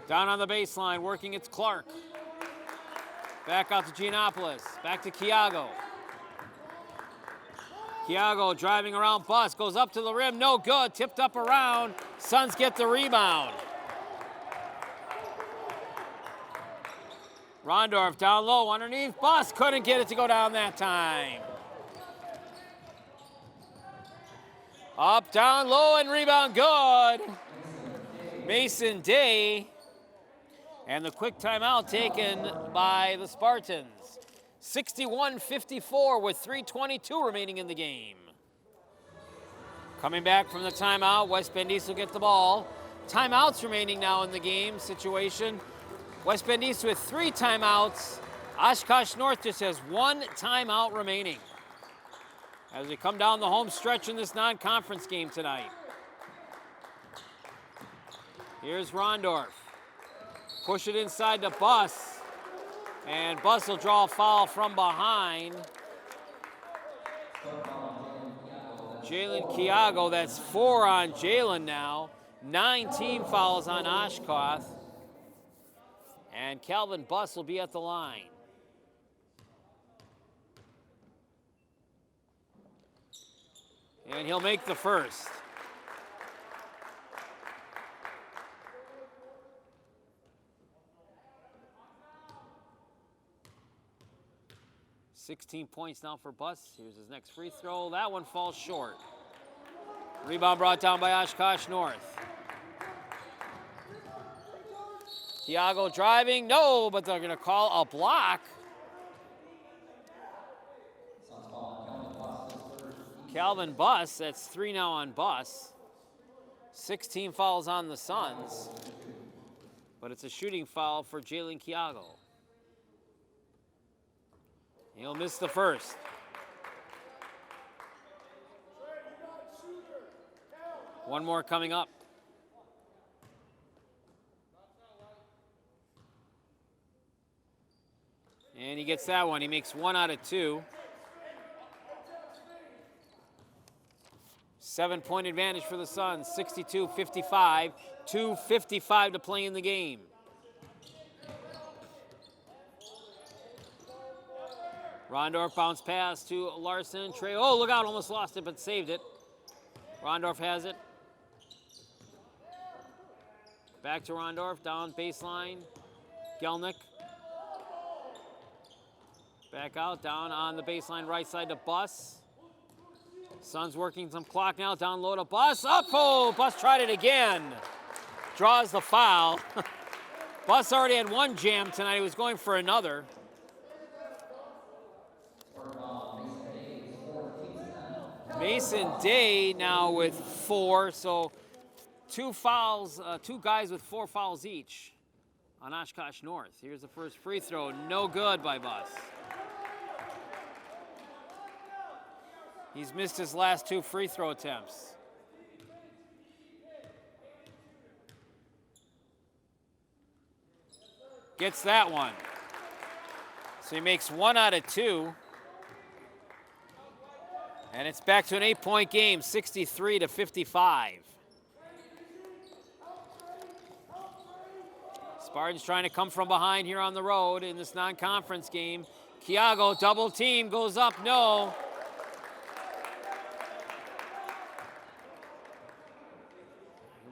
Down on the baseline, working it's Clark. Back out to Giannopoulos. Back to Kiago. Kiago driving around Buss, goes up to the rim, no good, tipped up around. Suns get the rebound. Rondorf down low underneath, Buss couldn't get it to go down that time. Up, down low, and rebound good. Mason Day. And the quick timeout taken by the Spartans. 61-54 with 3:22 remaining in the game. Coming back from the timeout, West Bend East will get the ball. Timeouts remaining now in the game situation. West Bend East with 3 timeouts. Oshkosh North just has 1 timeout remaining as we come down the home stretch in this non-conference game tonight. Here's Rondorf. Push it inside to Buss. And Buss will draw a foul from behind. Jalen Kiago, that's 4 on Jalen now. 9 team fouls on Oshkosh. And Calvin Buss will be at the line. And he'll make the first. $16 points now for Buss. Here's his next free throw. That one falls short. Rebound brought down by Oshkosh North. Kiago driving. No, but they're going to call a block. Calvin Buss, that's 3 now on Buss. 16 fouls on the Suns. But it's a shooting foul for Jalen Kiago. He'll miss the first. One more coming up. And he gets that one. He makes 1 out of 2. 7-point advantage for the Suns, 62-55. 2:55 to play in the game. Rondorf bounce pass to Larson. Trey, oh, look out, almost lost it, but saved it. Rondorf has it. Back to Rondorf, down baseline. Gelnick. Back out, down on the baseline right side to Buss. Suns working some clock now, down low to Buss. Up, oh, Buss tried it again. Draws the foul. Buss already had one jam tonight. He was going for another. Mason Day now with 4, so 2 fouls, 2 guys with 4 fouls each on Oshkosh North. Here's the first free throw, no good by Buss. He's missed his last 2 free throw attempts. Gets that one. So he makes 1 out of 2. And it's back to an 8-point game, 63-55. Spartans trying to come from behind here on the road in this non-conference game. Kiago, double team, goes up, no.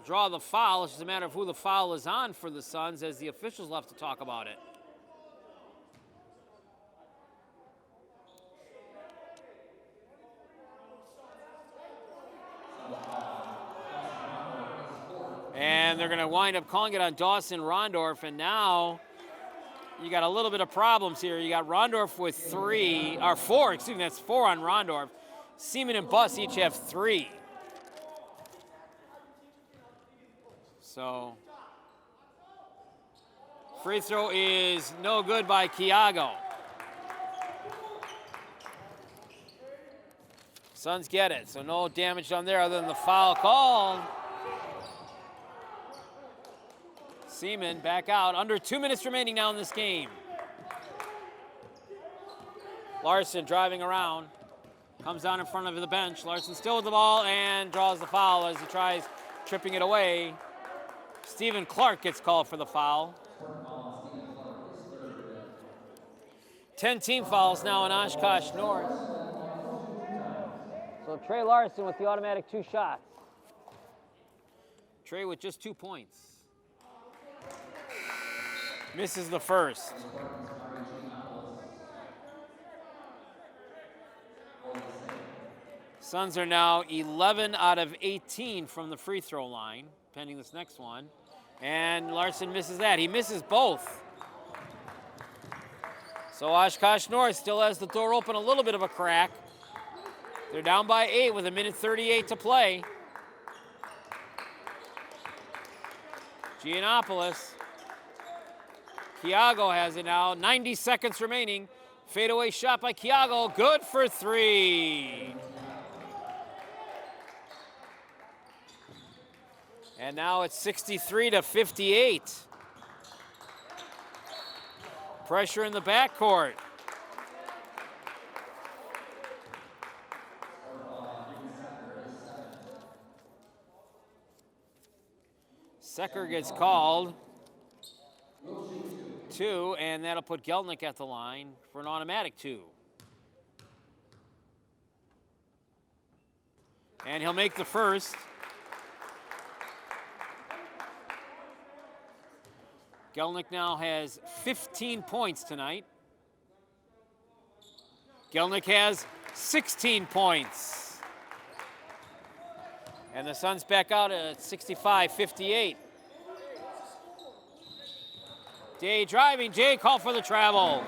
Draw the foul. It's just a matter of who the foul is on for the Suns, as the officials will have to talk about it. And they're going to wind up calling it on Dawson Rondorf, and now you got a little bit of problems here. You got Rondorf with 4, excuse me, that's 4 on Rondorf. Seaman and Buss each have 3. So, free throw is no good by Kiago. Suns get it, so no damage done there other than the foul called. Seaman back out. Under 2 minutes remaining now in this game. Larson driving around. Comes down in front of the bench. Larson still with the ball and draws the foul as he tries tripping it away. Stephen Clark gets called for the foul. 10 team fouls now in Oshkosh North. So Trey Larson with the automatic 2 shots. Trey with just 2 points. Misses the first. Suns are now 11 out of 18 from the free throw line, pending this next one. And Larson misses that. He misses both. So Oshkosh North still has the door open a little bit of a crack. They're down by 8 with 1:38 to play. Giannopoulos. Kiago has it now. 90 seconds remaining. Fadeaway shot by Kiago. Good for 3. And now it's 63-58. Pressure in the backcourt. Secker gets called. 2, and that'll put Gelnick at the line for an automatic 2. And he'll make the first. Gelnick now has 15 points tonight. Gelnick has 16 points. And the Suns back out at 65-58. Day driving, Jay called for the travel.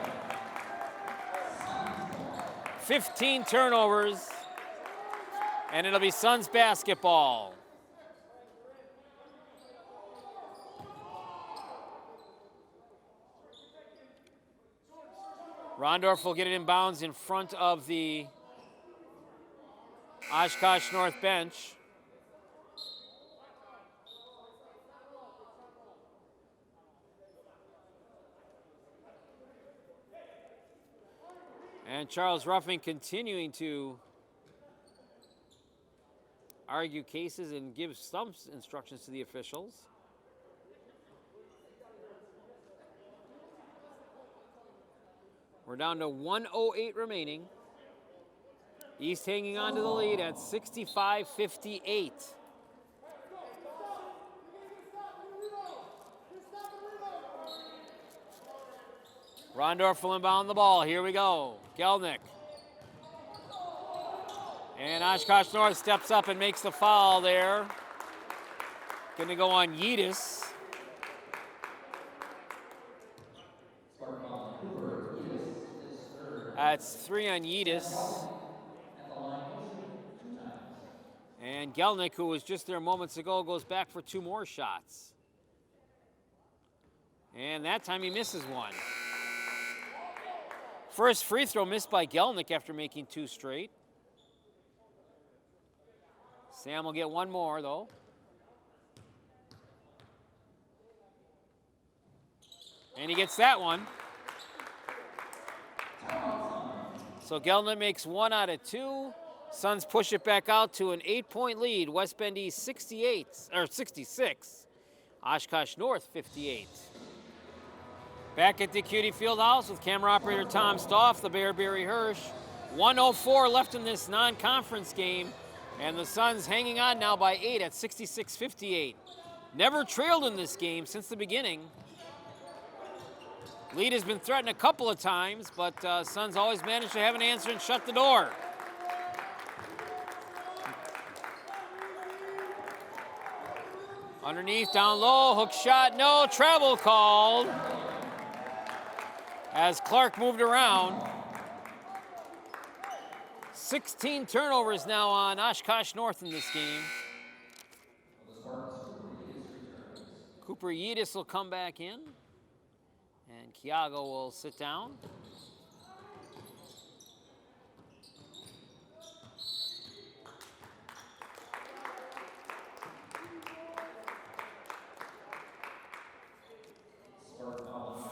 15 turnovers, and it'll be Suns basketball. Rondorf will get it in bounds in front of the Oshkosh North bench. And Charles Ruffing continuing to argue cases and give some instructions to the officials. We're down to 1:08 remaining. East hanging on to the lead at 65-58. Rondorf will inbound the ball. Here we go. Gelnick. And Oshkosh North steps up and makes the foul there. Going to go on Yetis. That's 3 on Yetis. And Gelnick, who was just there moments ago, goes back for 2 more shots. And that time he misses one. First free throw missed by Gelnick after making 2 straight. Sam will get 1 more, though. And he gets that one. So Gelnick makes 1 out of 2. Suns push it back out to an 8-point lead. West Bend East 66. Oshkosh North 58. Back at the Cutie Fieldhouse with camera operator Tom Stoff, the Bear Barry Hirsch. 1:04 left in this non-conference game. And the Suns hanging on now by 8 at 66-58. Never trailed in this game since the beginning. Lead has been threatened a couple of times, but Suns always managed to have an answer and shut the door. Underneath, down low, hook shot, no, travel called. As Clark moved around. 16 turnovers now on Oshkosh North in this game. Cooper Yetis will come back in. And Kiago will sit down.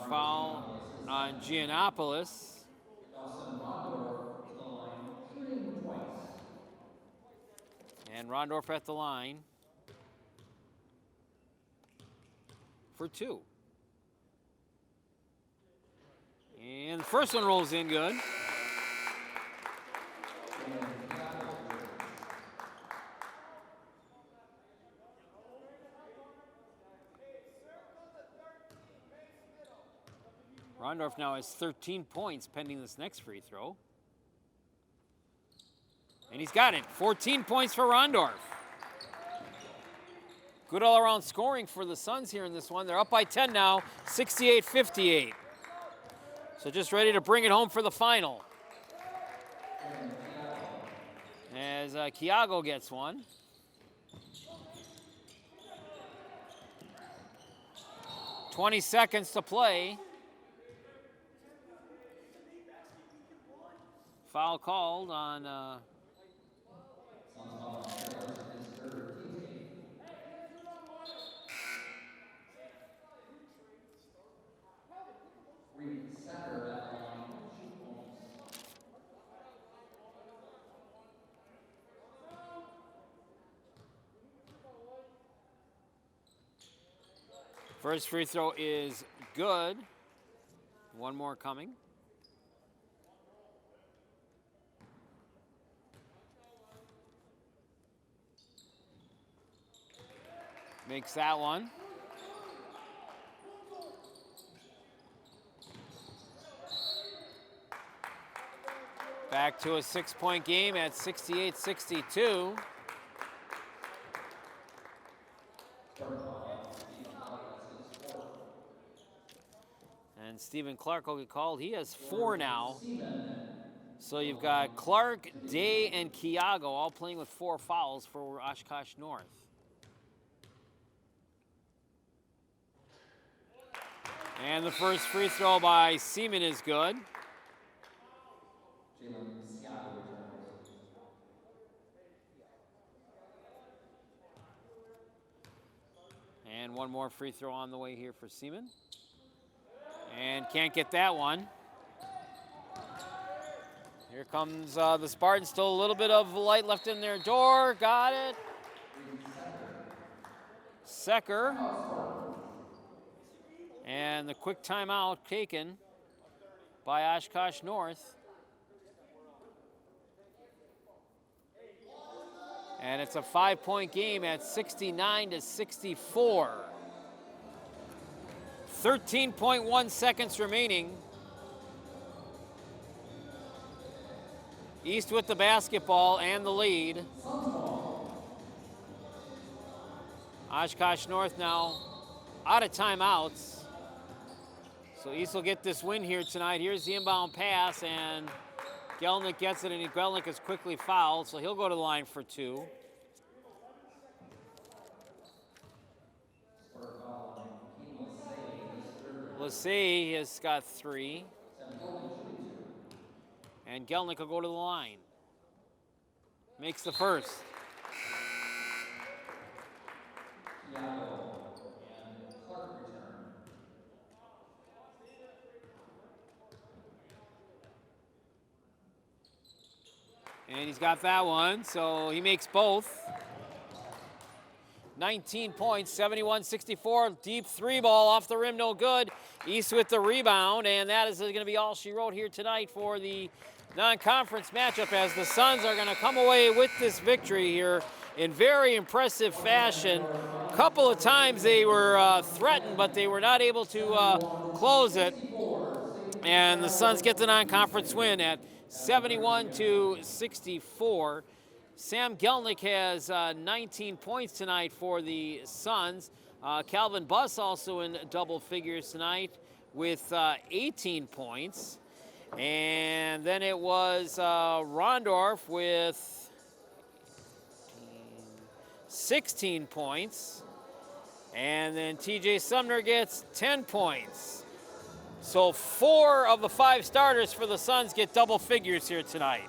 Foul on Giannopoulos. And Rondorf at the line for 2. And the first one rolls in good. Rondorf now has 13 points pending this next free throw. And he's got it. 14 points for Rondorf. Good all-around scoring for the Suns here in this one. They're up by 10 now, 68-58. So just ready to bring it home for the final. As Kiago gets one. "20 seconds to play. Foul called on first free throw is good. 1 more coming. Makes that one. Back to a 6-point game at 68-62. And Stephen Clark will get called. He has 4 now. So you've got Clark, Day, and Kiago all playing with 4 fouls for Oshkosh North. And the first free throw by Seaman is good. And 1 more free throw on the way here for Seaman. And can't get that one. Here comes the Spartans. Still a little bit of light left in their door. Got it. Secker. And the quick timeout taken by Oshkosh North. And it's a 5-point game at 69-64. 13.1 seconds remaining. East with the basketball and the lead. Oshkosh North now out of timeouts. So East will get this win here tonight. Here's the inbound pass, and Gelnick gets it, and Gelnick is quickly fouled, so he'll go to the line for 2. Lassay has got 3. And Gelnick will go to the line. Makes the first. And he's got that one, so he makes both. 19 points, 71-64. Deep 3 ball off the rim, no good. East with the rebound, and that is going to be all she wrote here tonight for the non-conference matchup, as the Suns are going to come away with this victory here in very impressive fashion. A couple of times they were threatened, but they were not able to close it. And the Suns get the non-conference win at 71-64. Sam Gelnick has 19 points tonight for the Suns. Calvin Buss also in double figures tonight with 18 points. And then it was Rondorf with 16 points. And then TJ Sumner gets 10 points. So 4 of the 5 starters for the Suns get double figures here tonight.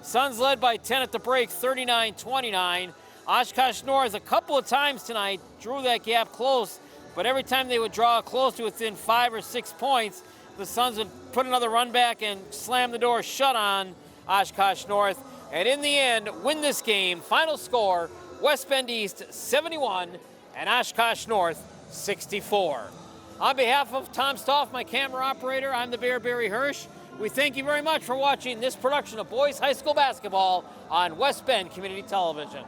Suns led by 10 at the break, 39-29. Oshkosh North a couple of times tonight drew that gap close, but every time they would draw close to within 5 or 6 points, the Suns would put another run back and slam the door shut on Oshkosh North. And in the end, win this game. Final score, West Bend East 71 and Oshkosh North 64. On behalf of Tom Stoff, my camera operator, I'm the Bear Barry Hirsch. We thank you very much for watching this production of boys high school basketball on West Bend Community Television.